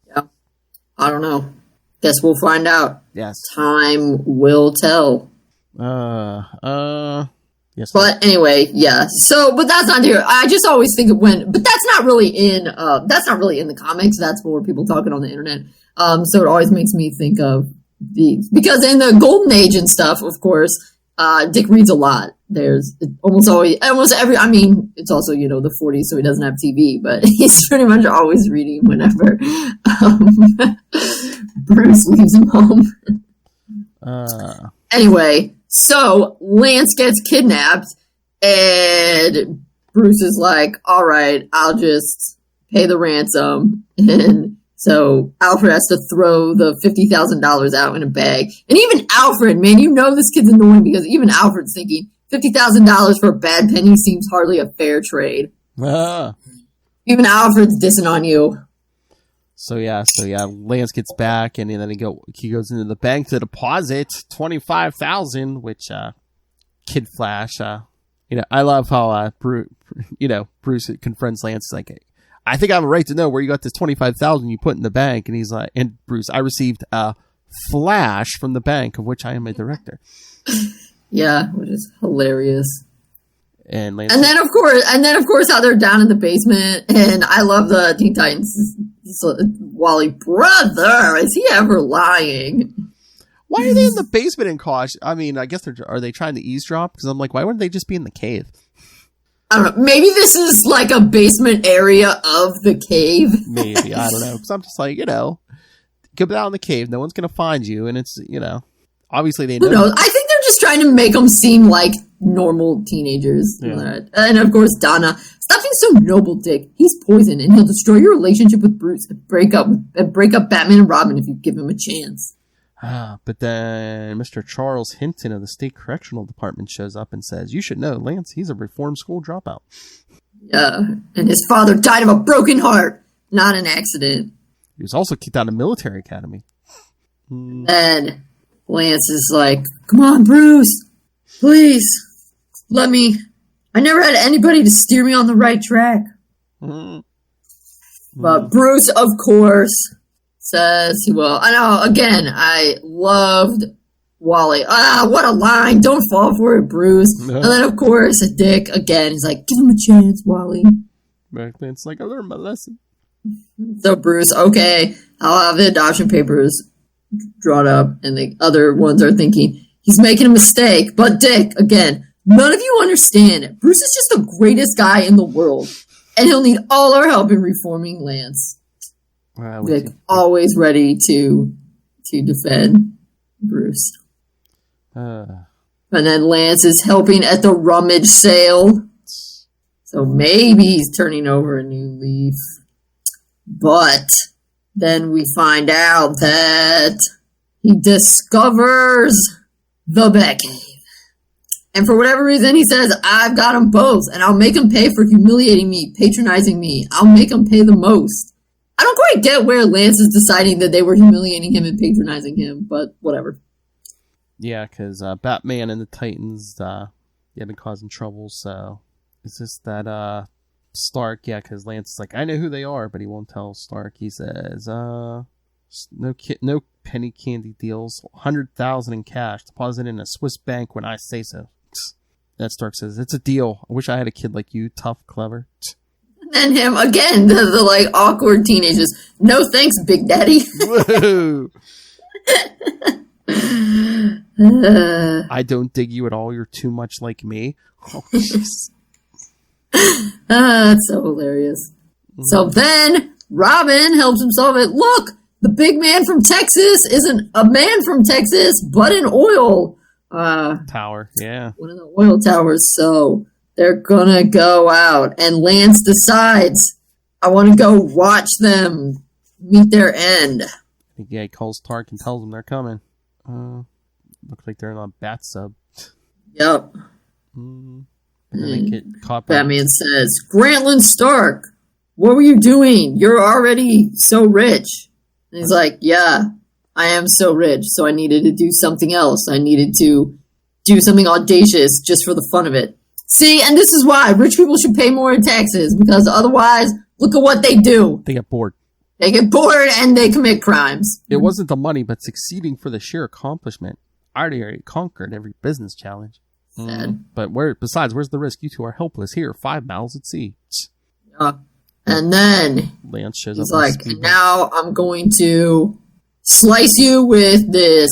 Yeah, I don't know. Guess we'll find out. Yes. Time will tell. Yes. But anyway, yeah. So, but that's not here. I just always think of but that's not really in the comics. That's more people talking on the internet. So it always makes me think of because in the Golden Age and stuff, of course, Dick reads a lot. There's almost every, I mean, it's also, the 40s, so he doesn't have TV, but he's pretty much always reading whenever, Bruce leaves him home. Anyway, so Lance gets kidnapped and Bruce is like, all right, I'll just pay the ransom. And so Alfred has to throw the $50,000 out in a bag. And even Alfred, man, this kid's annoying because even Alfred's thinking $50,000 for a bad penny seems hardly a fair trade. Even Alfred's dissing on you. So yeah, Lance gets back, and then he goes into the bank to deposit $25,000, which Kid Flash, I love how Bruce confronts Lance like, I think I have a right to know where you got this $25,000 you put in the bank, and he's like, and Bruce, I received a flash from the bank of which I am a director. Yeah, which is hilarious. And Lance, and then of course how they're down in the basement, and I love the Teen Titans. Wally, brother, is he ever lying? Why are they in the basement in Kosh? I mean, I guess are they trying to eavesdrop? Because I'm like, why wouldn't they just be in the cave? I don't know. Maybe this is like a basement area of the cave. Maybe, I don't know. Because I'm just like, go down in the cave. No one's gonna find you, and it's obviously they know. Who knows? I think they're just trying to make them seem like normal teenagers. Yeah. And of course, Donna, stop being so noble, Dick. He's poison, and he'll destroy your relationship with Bruce and break up Batman and Robin if you give him a chance. But then Mr. Charles Hinton of the State Correctional Department shows up and says, "You should know, Lance. He's a reform school dropout." Yeah, and his father died of a broken heart, not an accident. He was also kicked out of military academy. And Lance is like, "Come on, Bruce, please, let me. I never had anybody to steer me on the right track." But Bruce, of course, says he will. I know, again, I loved Wally. What a line. Don't fall for it, Bruce. No. And then, of course, Dick, again, he's like, give him a chance, Wally. It's like, I learned my lesson. So Bruce, okay, I'll have the adoption papers drawn up. And the other ones are thinking, he's making a mistake. But Dick, again, none of you understand. Bruce is just the greatest guy in the world. And he'll need all our help in reforming Lance. Dick, always ready to defend Bruce. And then Lance is helping at the rummage sale. So maybe he's turning over a new leaf. But then we find out that he discovers the Batcave. And for whatever reason, he says, I've got them both, and I'll make them pay for humiliating me, patronizing me. I'll make them pay the most. I don't quite get where Lance is deciding that they were humiliating him and patronizing him, but whatever. Yeah, because Batman and the Titans, they've been causing trouble, so it's just that Stark, because Lance is like, I know who they are, but he won't tell Stark. He says, no penny candy deals, 100,000 in cash, deposit in a Swiss bank when I say so. That Stark says, it's a deal. I wish I had a kid like you, tough, clever. And him, again, the like awkward teenagers. No thanks, Big Daddy. Whoa. I don't dig you at all. You're too much like me. Oh, that's so hilarious. So then Robin helps himself at, look, the big man from Texas isn't a man from Texas, but an oil tower. Yeah. One of the oil towers. So they're gonna go out, and Lance decides, I want to go watch them meet their end. Yeah, he calls Stark and tells them they're coming. Looks like they're in a bat sub. Yep. And then they get caught by... Batman says, Grantland Stark, what were you doing? You're already so rich. And he's like, yeah, I am so rich, so I needed to do something else. I needed to do something audacious just for the fun of it. See, and this is why rich people should pay more in taxes, because otherwise, look at what they do. They get bored. They get bored and they commit crimes. It wasn't the money, but succeeding for the sheer accomplishment. I already conquered every business challenge. But besides, where's the risk? You two are helpless. Here, 5 miles at sea. And then Lance shows he's up. like, now I'm going to slice you with this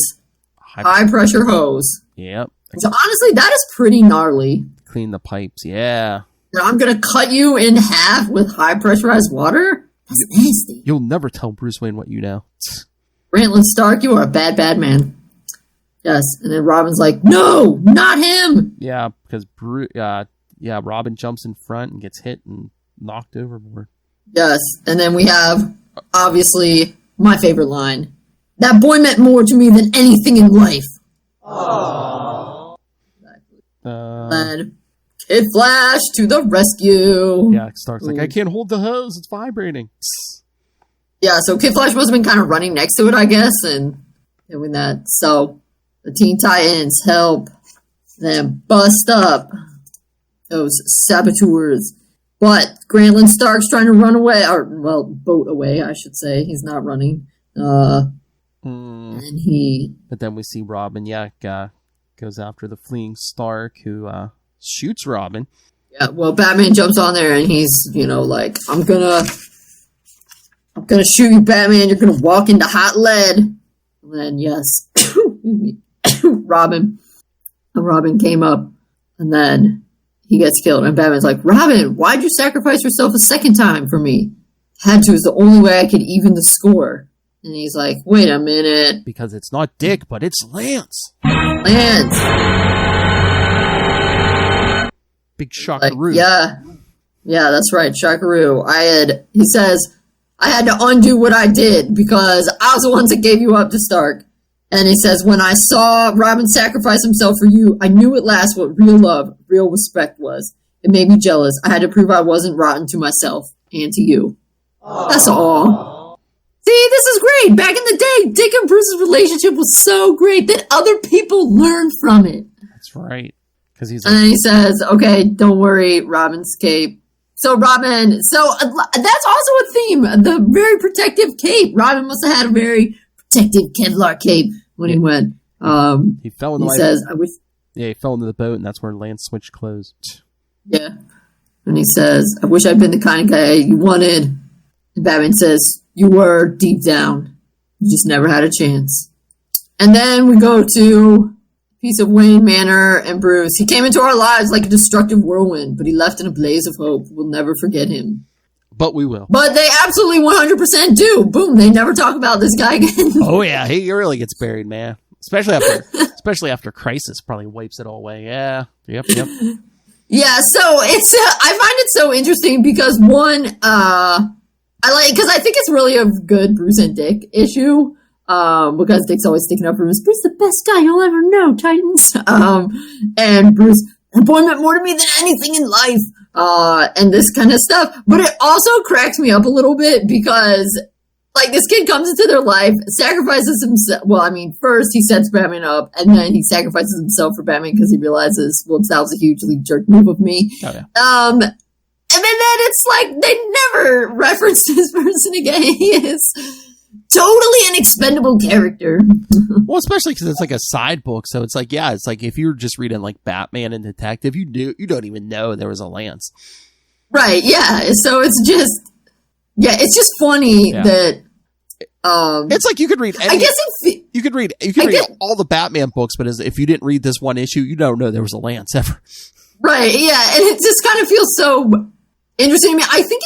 high pressure hose. Yep. So honestly, that is pretty gnarly. Clean the pipes. Yeah. Now I'm going to cut you in half with high pressurized water? That's nasty. You'll never tell Bruce Wayne what you know. Grantland Stark, you are a bad, bad man. Yes. And then Robin's like, no, not him. Yeah, because Robin jumps in front and gets hit and knocked overboard. Yes. And then we have, obviously, my favorite line. That boy meant more to me than anything in life. Aww. And Kid Flash to the rescue. Yeah, Stark's like, I can't hold the hose. It's vibrating. Yeah, so Kid Flash must have been kind of running next to it, I guess, and doing that. So the Teen Titans help them bust up those saboteurs. But Grantland Stark's trying to run away, boat away, I should say. He's not running. But then we see Robin, goes after the fleeing Stark, who shoots Robin. Yeah, well, Batman jumps on there, and he's, like, I'm gonna shoot you, Batman. You're gonna walk into hot lead. And then, yes, Robin came up, and then he gets killed. And Batman's like, Robin, why'd you sacrifice yourself a second time for me? Had to. It's the only way I could even the score. And he's like, wait a minute. Because it's not Dick, but it's Lance. Lance. Big shockaroo. Yeah, that's right, shockaroo. He says, I had to undo what I did because I was the ones that gave you up to Stark. And he says, when I saw Robin sacrifice himself for you, I knew at last what real love, real respect was. It made me jealous. I had to prove I wasn't rotten to myself and to you. Aww. That's all. See, this is great. Back in the day, Dick and Bruce's relationship was so great that other people learned from it. That's right. And then he says, okay, don't worry, Robin's cape. So that's also a theme. The very protective cape. Robin must have had a very protective Kevlar cape when he went. He fell in he fell into the boat, and that's where Lance switched clothes. Yeah. And he says, I wish I'd been the kind of guy you wanted. And Batman says, you were deep down. You just never had a chance. And then we go to piece of Wayne Manor and Bruce. He came into our lives like a destructive whirlwind, but he left in a blaze of hope. We'll never forget him. But we will. But they absolutely 100% do. Boom, they never talk about this guy again. Oh yeah, he really gets buried, man. Especially after Crisis probably wipes it all away. Yeah. Yep. Yeah, so it's I find it so interesting because because I think it's really a good Bruce and Dick issue. Because Dick's always sticking up for him. Bruce, the best guy you'll ever know, Titans. And Bruce, the boy meant more to me than anything in life. And this kind of stuff. But it also cracks me up a little bit because, this kid comes into their life, sacrifices himself. Well, first he sets Batman up, and then he sacrifices himself for Batman because he realizes, that was a hugely jerk move of me. Oh, yeah. And then it's like, they never reference this person again. He is totally an expendable character. Well, especially because it's like a side book, so it's like, if you're just reading Batman and Detective, you don't even know there was a Lance. Right, yeah. So it's just funny that it's like you could read you could read all the Batman books, but if you didn't read this one issue, you don't know there was a Lance ever. Right, yeah, and it just kind of feels so interesting to me. I think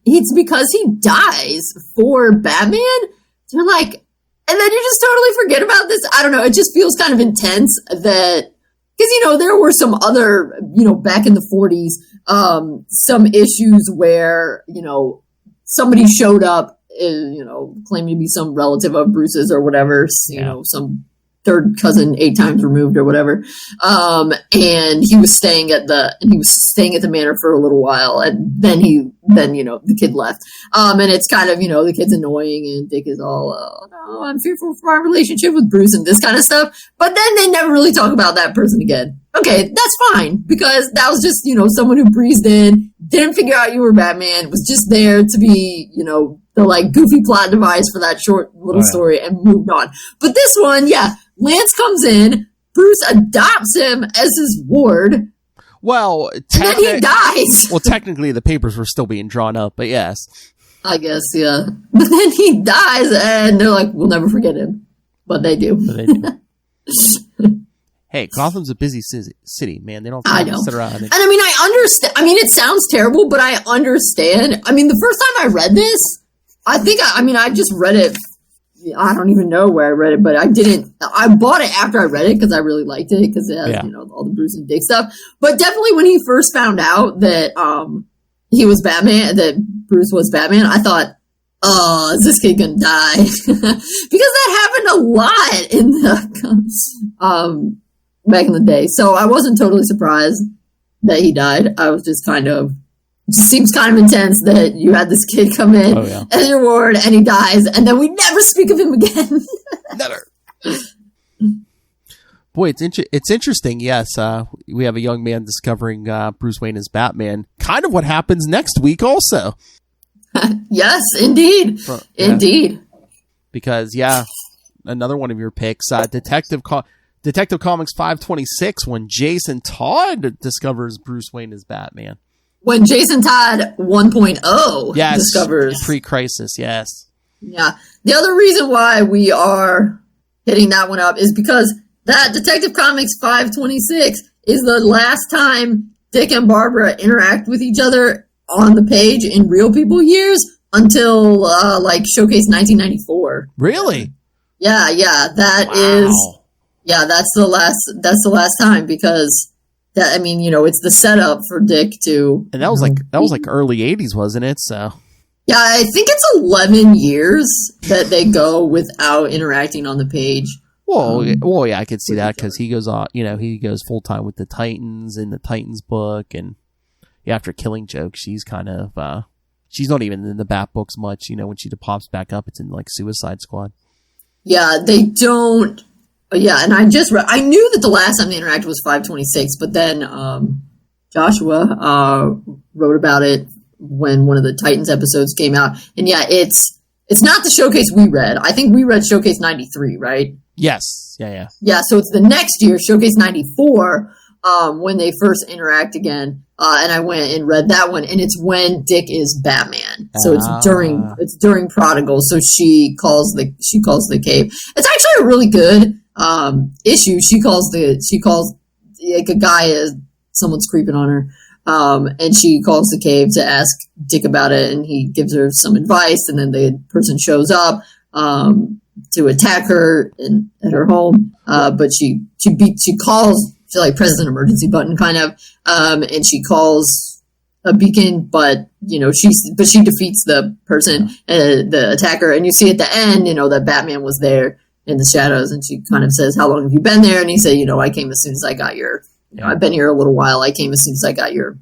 it's because he dies for Batman. They're like, and then you just totally forget about this. I don't know. It just feels kind of intense that, because, there were some other, back in the 40s, some issues where, somebody showed up, claiming to be some relative of Bruce's or whatever, some third cousin 8 times removed or whatever. And he was staying at the manor for a little while, and then the kid left. And it's kind of, the kid's annoying, and Dick is all, oh no, I'm fearful for my relationship with Bruce and this kind of stuff. But then they never really talk about that person again. Okay, that's fine, because that was just, someone who breezed in, didn't figure out you were Batman, was just there to be, the like goofy plot device for that short little story and moved on. But this one, Lance comes in, Bruce adopts him as his ward. Well, and then he dies. Well, technically the papers were still being drawn up, but yes. I guess, yeah. But then he dies, and they're like, we'll never forget him. But they do. Hey, Gotham's a busy city, man. They don't I know. Sit around. And I mean, I understand. I mean, it sounds terrible, but I understand. I mean, the first time I read this, I just read it. I don't even know where I read it, but I bought it after I read it because I really liked it because it has, all the Bruce and Dick stuff. But definitely when he first found out that he was Batman, that Bruce was Batman, I thought, oh, is this kid gonna die? Because that happened a lot in the back in the day. So I wasn't totally surprised that he died. I was just it just seems kind of intense that you had this kid come in as your ward and he dies, and then we never speak of him again. Never. Boy, it's interesting. Yes, we have a young man discovering Bruce Wayne as Batman. Kind of what happens next week, also. Yes, indeed, indeed. Because another one of your picks, Detective Comics 526, when Jason Todd discovers Bruce Wayne as Batman. When Jason Todd 1.0 discovers. Pre-crisis, yes. Yeah. The other reason why we are hitting that one up is because that Detective Comics 526 is the last time Dick and Barbara interact with each other on the page in Real People years until Showcase 1994. Really? Yeah. That is. Yeah, that's the last time, because that, it's the setup for Dick to. And that was like early 80s, wasn't it? So. Yeah, I think it's 11 years that they go without interacting on the page. Well, I could see that because he goes on, he goes full time with the Titans in the Titans book, and after Killing Joke, she's kind of she's not even in the Bat books much. When she pops back up, it's in like Suicide Squad. Yeah, they don't. Yeah, and I knew that the last time they interacted was 526, but then Joshua wrote about it when one of the Titans episodes came out, and it's not the Showcase we read. I think we read Showcase 93, right? Yes. Yeah. Yeah, so it's the next year, Showcase 94, when they first interact again. And I went and read that one, and it's when Dick is Batman. So it's during Prodigal. So she calls the cave. It's actually a really good issue. She calls like a guy, someone's creeping on her. And she calls the cave to ask Dick about it, and he gives her some advice, and then the person shows up to attack her at her home. But she calls, she presses an emergency button kind of, and she calls a beacon, but she defeats the person, the attacker, and you see at the end, that Batman was there in the shadows, and she kind of says, "How long have you been there?" And he said, "I came as soon as I got your." I've been here a little while. I came as soon as I got your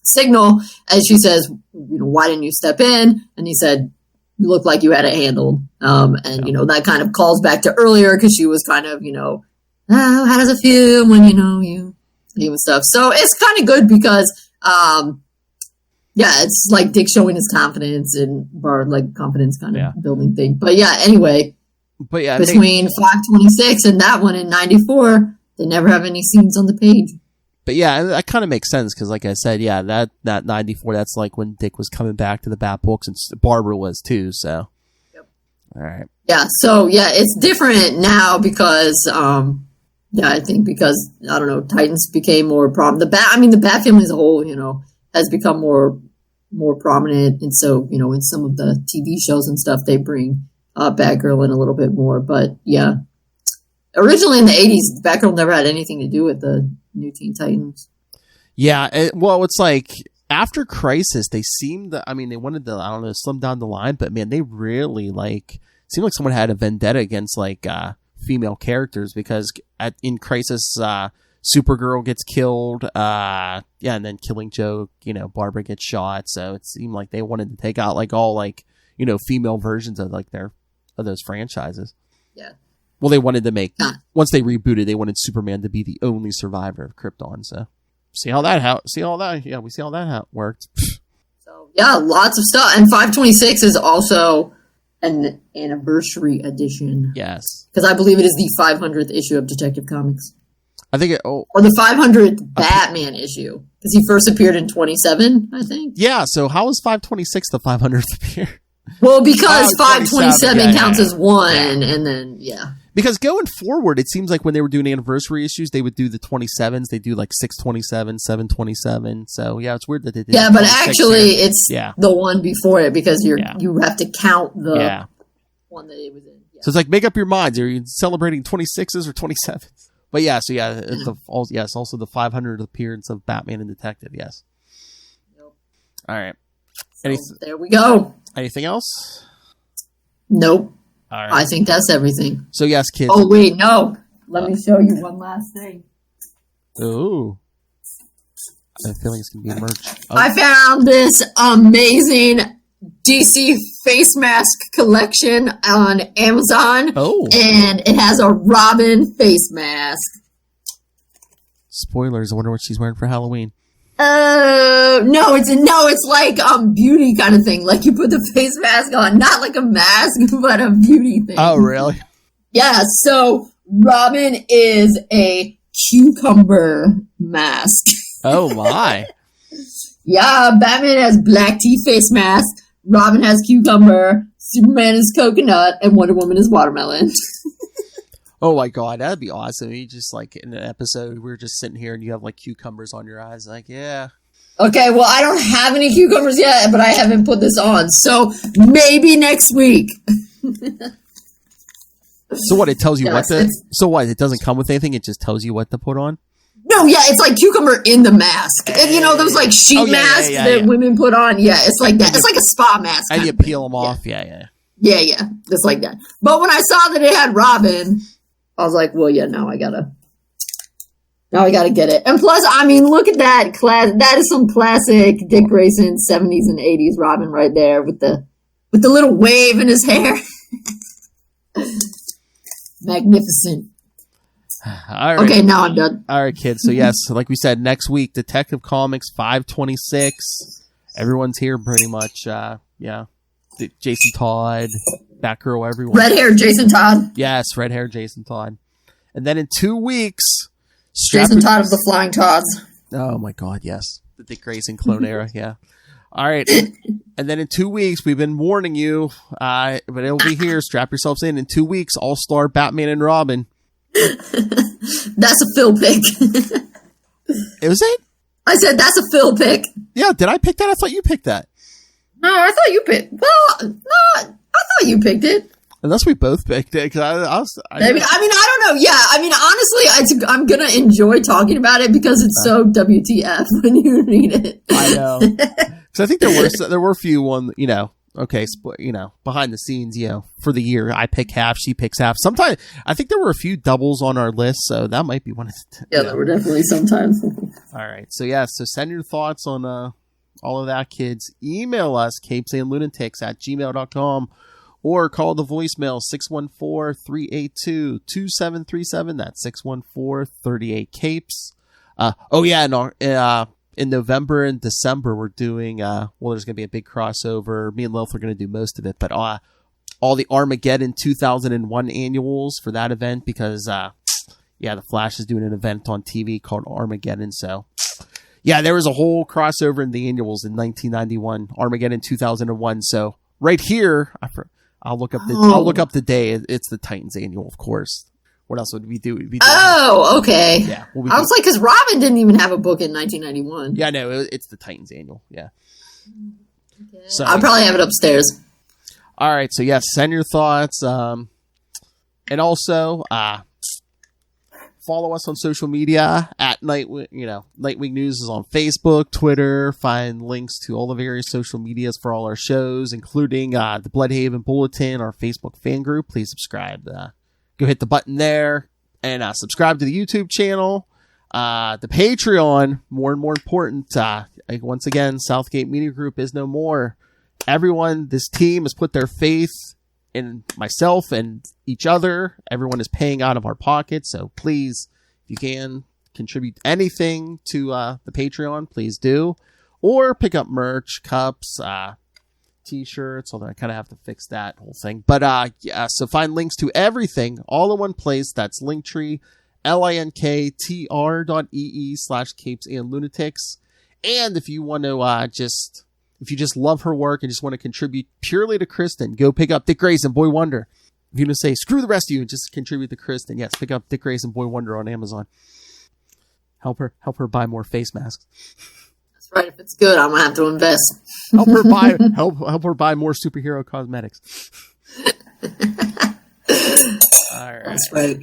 signal. And she says, "Why didn't you step in?" And he said, "You look like you had it handled." That kind of calls back to earlier, because she was kind of, oh, how does it feel when, you and stuff. So it's kind of good because, it's like Dick showing his confidence and confidence kind of building thing. But anyway, between 526 and that one in 94, they never have any scenes on the page. But that kind of makes sense because, like I said, that 94, that's like when Dick was coming back to the Bat books, and Barbara was too. So, all right. Yeah. So it's different now because, I think because I don't know, Titans became more prominent. The Bat family as a whole, has become more prominent, and so in some of the TV shows and stuff, they bring Batgirl in a little bit more. But originally in the 80s, Batgirl never had anything to do with the new Teen Titans. Yeah, it's like after Crisis, they seemed they wanted to, I don't know, slim down the line, but man, they really seemed like someone had a vendetta against female characters because in Crisis, Supergirl gets killed. And then Killing Joke, Barbara gets shot. So it seemed like they wanted to take out like all like, female versions of like of those franchises. Yeah. Well, they wanted to make, once they rebooted, they wanted Superman to be the only survivor of Krypton. So we see how that worked. So yeah, lots of stuff. And 526 is also an anniversary edition. Yes. Because I believe it is the 500th issue of Detective Comics. I think or the 500th Batman issue. Because he first appeared in 27, I think. Yeah, so how is 526 the 500th appear? Well, because 527 counts as one, and then, Because going forward, it seems like when they were doing anniversary issues, they would do the 27s. They do like 627, 727. So, yeah, it's weird that they did. Yeah, but actually, it's the one before it because you have to count the one that it was in. Yeah. So it's like, make up your minds. Are you celebrating 26s or 27s? But it's also the 500th appearance of Batman and Detective. Yes. Nope. All right. So, there we go. Anything else? Nope. All right. I think that's everything. So yes, kids. Oh wait, no. Let me show you one last thing. Ooh. I have a feeling it's going to be merch. Oh. I found this amazing DC face mask collection on Amazon. Oh. And it has a Robin face mask. Spoilers. I wonder what she's wearing for Halloween. No, it's like beauty kind of thing. Like you put the face mask on, not like a mask, but a beauty thing. Oh, really? Yeah, so Robin is a cucumber mask. Oh my. Yeah, Batman has black tea face mask, Robin has cucumber, Superman is coconut, and Wonder Woman is watermelon. Oh my god, that'd be awesome. You just like in an episode, we're just sitting here and you have like cucumbers on your eyes. Like, yeah. Okay, well, I don't have any cucumbers yet, but I haven't put this on. So maybe next week. So what? It tells you what to. So what? It doesn't come with anything. It just tells you what to put on. No, yeah, it's like cucumber in the mask. And those like sheet masks that women put on. Yeah, it's like that. It's like a spa mask. And you peel them off. Yeah. Yeah, it's like that. But when I saw that it had Robin, I was like, well, yeah, now I gotta get it. And plus, I mean, look at that that is some classic Dick Grayson 70s and 80s Robin right there with the little wave in his hair. Magnificent. All right. Okay, now I'm done. All right, kids. So yes, like we said, next week, Detective Comics 526. Everyone's here pretty much. Jason Todd, Batgirl, everyone. Red hair Jason Todd. Yes, red hair Jason Todd. And then in 2 weeks, Jason Todd of the Flying Todds. Oh my God, yes, the Dick Grayson clone era. Yeah. All right, and then in 2 weeks, we've been warning you, but it'll be here. Strap yourselves in. In 2 weeks, All-Star Batman and Robin. That's a Phil pick. Was it? I said that's a Phil pick. Yeah, did I pick that? I thought you picked that. No, I thought you picked. Well, no, I thought you picked it. Unless we both picked it, because I don't know. Yeah, I mean, honestly, I'm gonna enjoy talking about it because it's so WTF when you read it. I know. So I think there were a few behind the scenes, for the year. I pick half, she picks half. Sometimes I think there were a few doubles on our list, so that might be one of the. Yeah, there were definitely sometimes. All right, so so send your thoughts on all of that, kids. Email us capesandlunatics@gmail.com or call the voicemail 614-382-2737. That's 614-38-CAPES. In November and December, we're doing, there's going to be a big crossover. Me and Lilith are going to do most of it, but all the Armageddon 2001 annuals for that event because, the Flash is doing an event on TV called Armageddon. So, there was a whole crossover in the annuals in 1991, Armageddon 2001. So, right here, I'll look up the day. It's the Titans annual, of course. What else would we do? Okay. Yeah. I was like, because Robin didn't even have a book in 1991. Yeah, no, it's the Titans annual. Yeah. Okay. So I'll probably have it upstairs. All right. So yes, send your thoughts. And also, follow us on social media at Nightwing. Nightwing News is on Facebook, Twitter. Find links to all the various social medias for all our shows, including the Bloodhaven Bulletin, our Facebook fan group. Please subscribe. go hit the button there and subscribe to the YouTube channel. The Patreon, more and more important. Once again, Southgate Media Group is no more. Everyone, this team has put their faith in myself and each other. Everyone is paying out of our pockets. So please, if you can contribute anything to the Patreon, please do. Or pick up merch, cups, t-shirts, although I kind of have to fix that whole thing. But so find links to everything all in one place. That's Linktree, linktr.ee/capes and lunatics. And if you want to if you just love her work and just want to contribute purely to Kristen, go pick up Dick Grayson, Boy Wonder. If you're going to say, screw the rest of you and just contribute to Kristen, yes, pick up Dick Grayson, Boy Wonder on Amazon. Help her buy more face masks. That's right. If it's good, I'm going to have to invest. help her buy more superhero cosmetics. All right. That's right.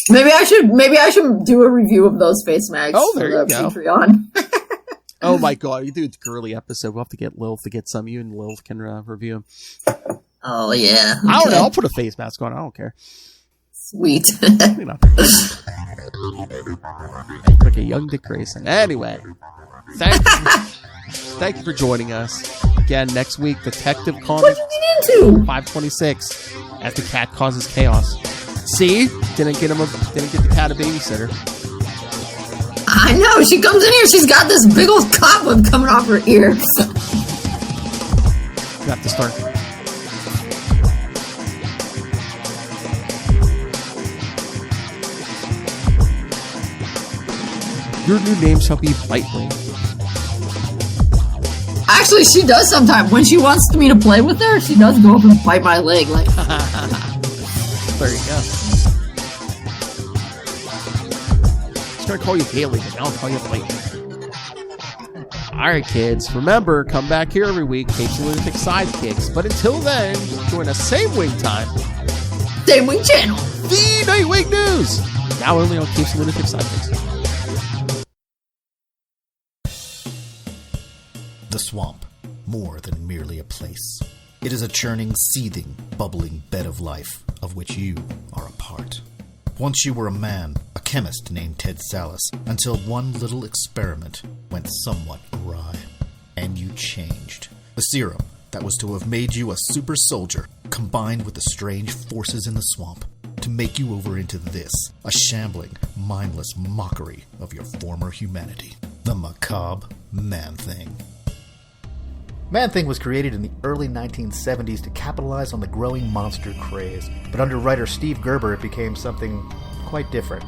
Maybe I should do a review of those face masks there for you the go. Patreon. Oh my god, you do a girly episode. We'll have to get Lilith to get some. You and Lilith can review them. Oh, yeah. Okay. I don't know. I'll put a face mask on. I don't care. Sweet. You know. Like a young Dick Grayson. Anyway, thank you for joining us. Again, next week, Detective Comics What did you get into? 526. After Cat Causes Chaos. See? Didn't get the cat a babysitter. I know. She comes in here. She's got this big old cobweb coming off her ear. You have to start. Your new name shall be Nightwing. Actually, she does sometimes. When she wants me to play with her, she does go up and bite my leg. Like, there you go. I'm going to call you Haley, but now I'll call you Nightwing. Alright, kids. Remember, come back here every week. Capes and Lunatic Sidekicks. But until then, join us same wing time. Same Wing Channel. The Nightwing News. Now only on Capes and Lunatic Sidekicks. The swamp, more than merely a place. It is a churning, seething, bubbling bed of life, of which you are a part. Once you were a man, a chemist named Ted Salas, until one little experiment went somewhat awry. And you changed. The serum that was to have made you a super soldier, combined with the strange forces in the swamp, to make you over into this, a shambling, mindless mockery of your former humanity. The macabre Man-Thing. Man-Thing was created in the early 1970s to capitalize on the growing monster craze, but under writer Steve Gerber it became something quite different.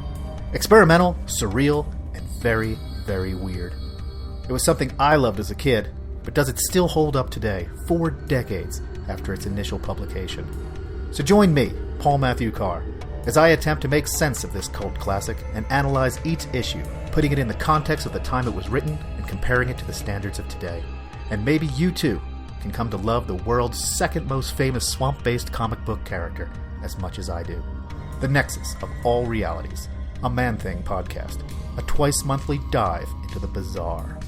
Experimental, surreal, and very, very weird. It was something I loved as a kid, but does it still hold up today, 4 decades after its initial publication? So join me, Paul Matthew Carr, as I attempt to make sense of this cult classic and analyze each issue, putting it in the context of the time it was written and comparing it to the standards of today. And maybe you too can come to love the world's second most famous swamp-based comic book character as much as I do. The Nexus of All Realities, a Man-Thing podcast, a twice-monthly dive into the bizarre.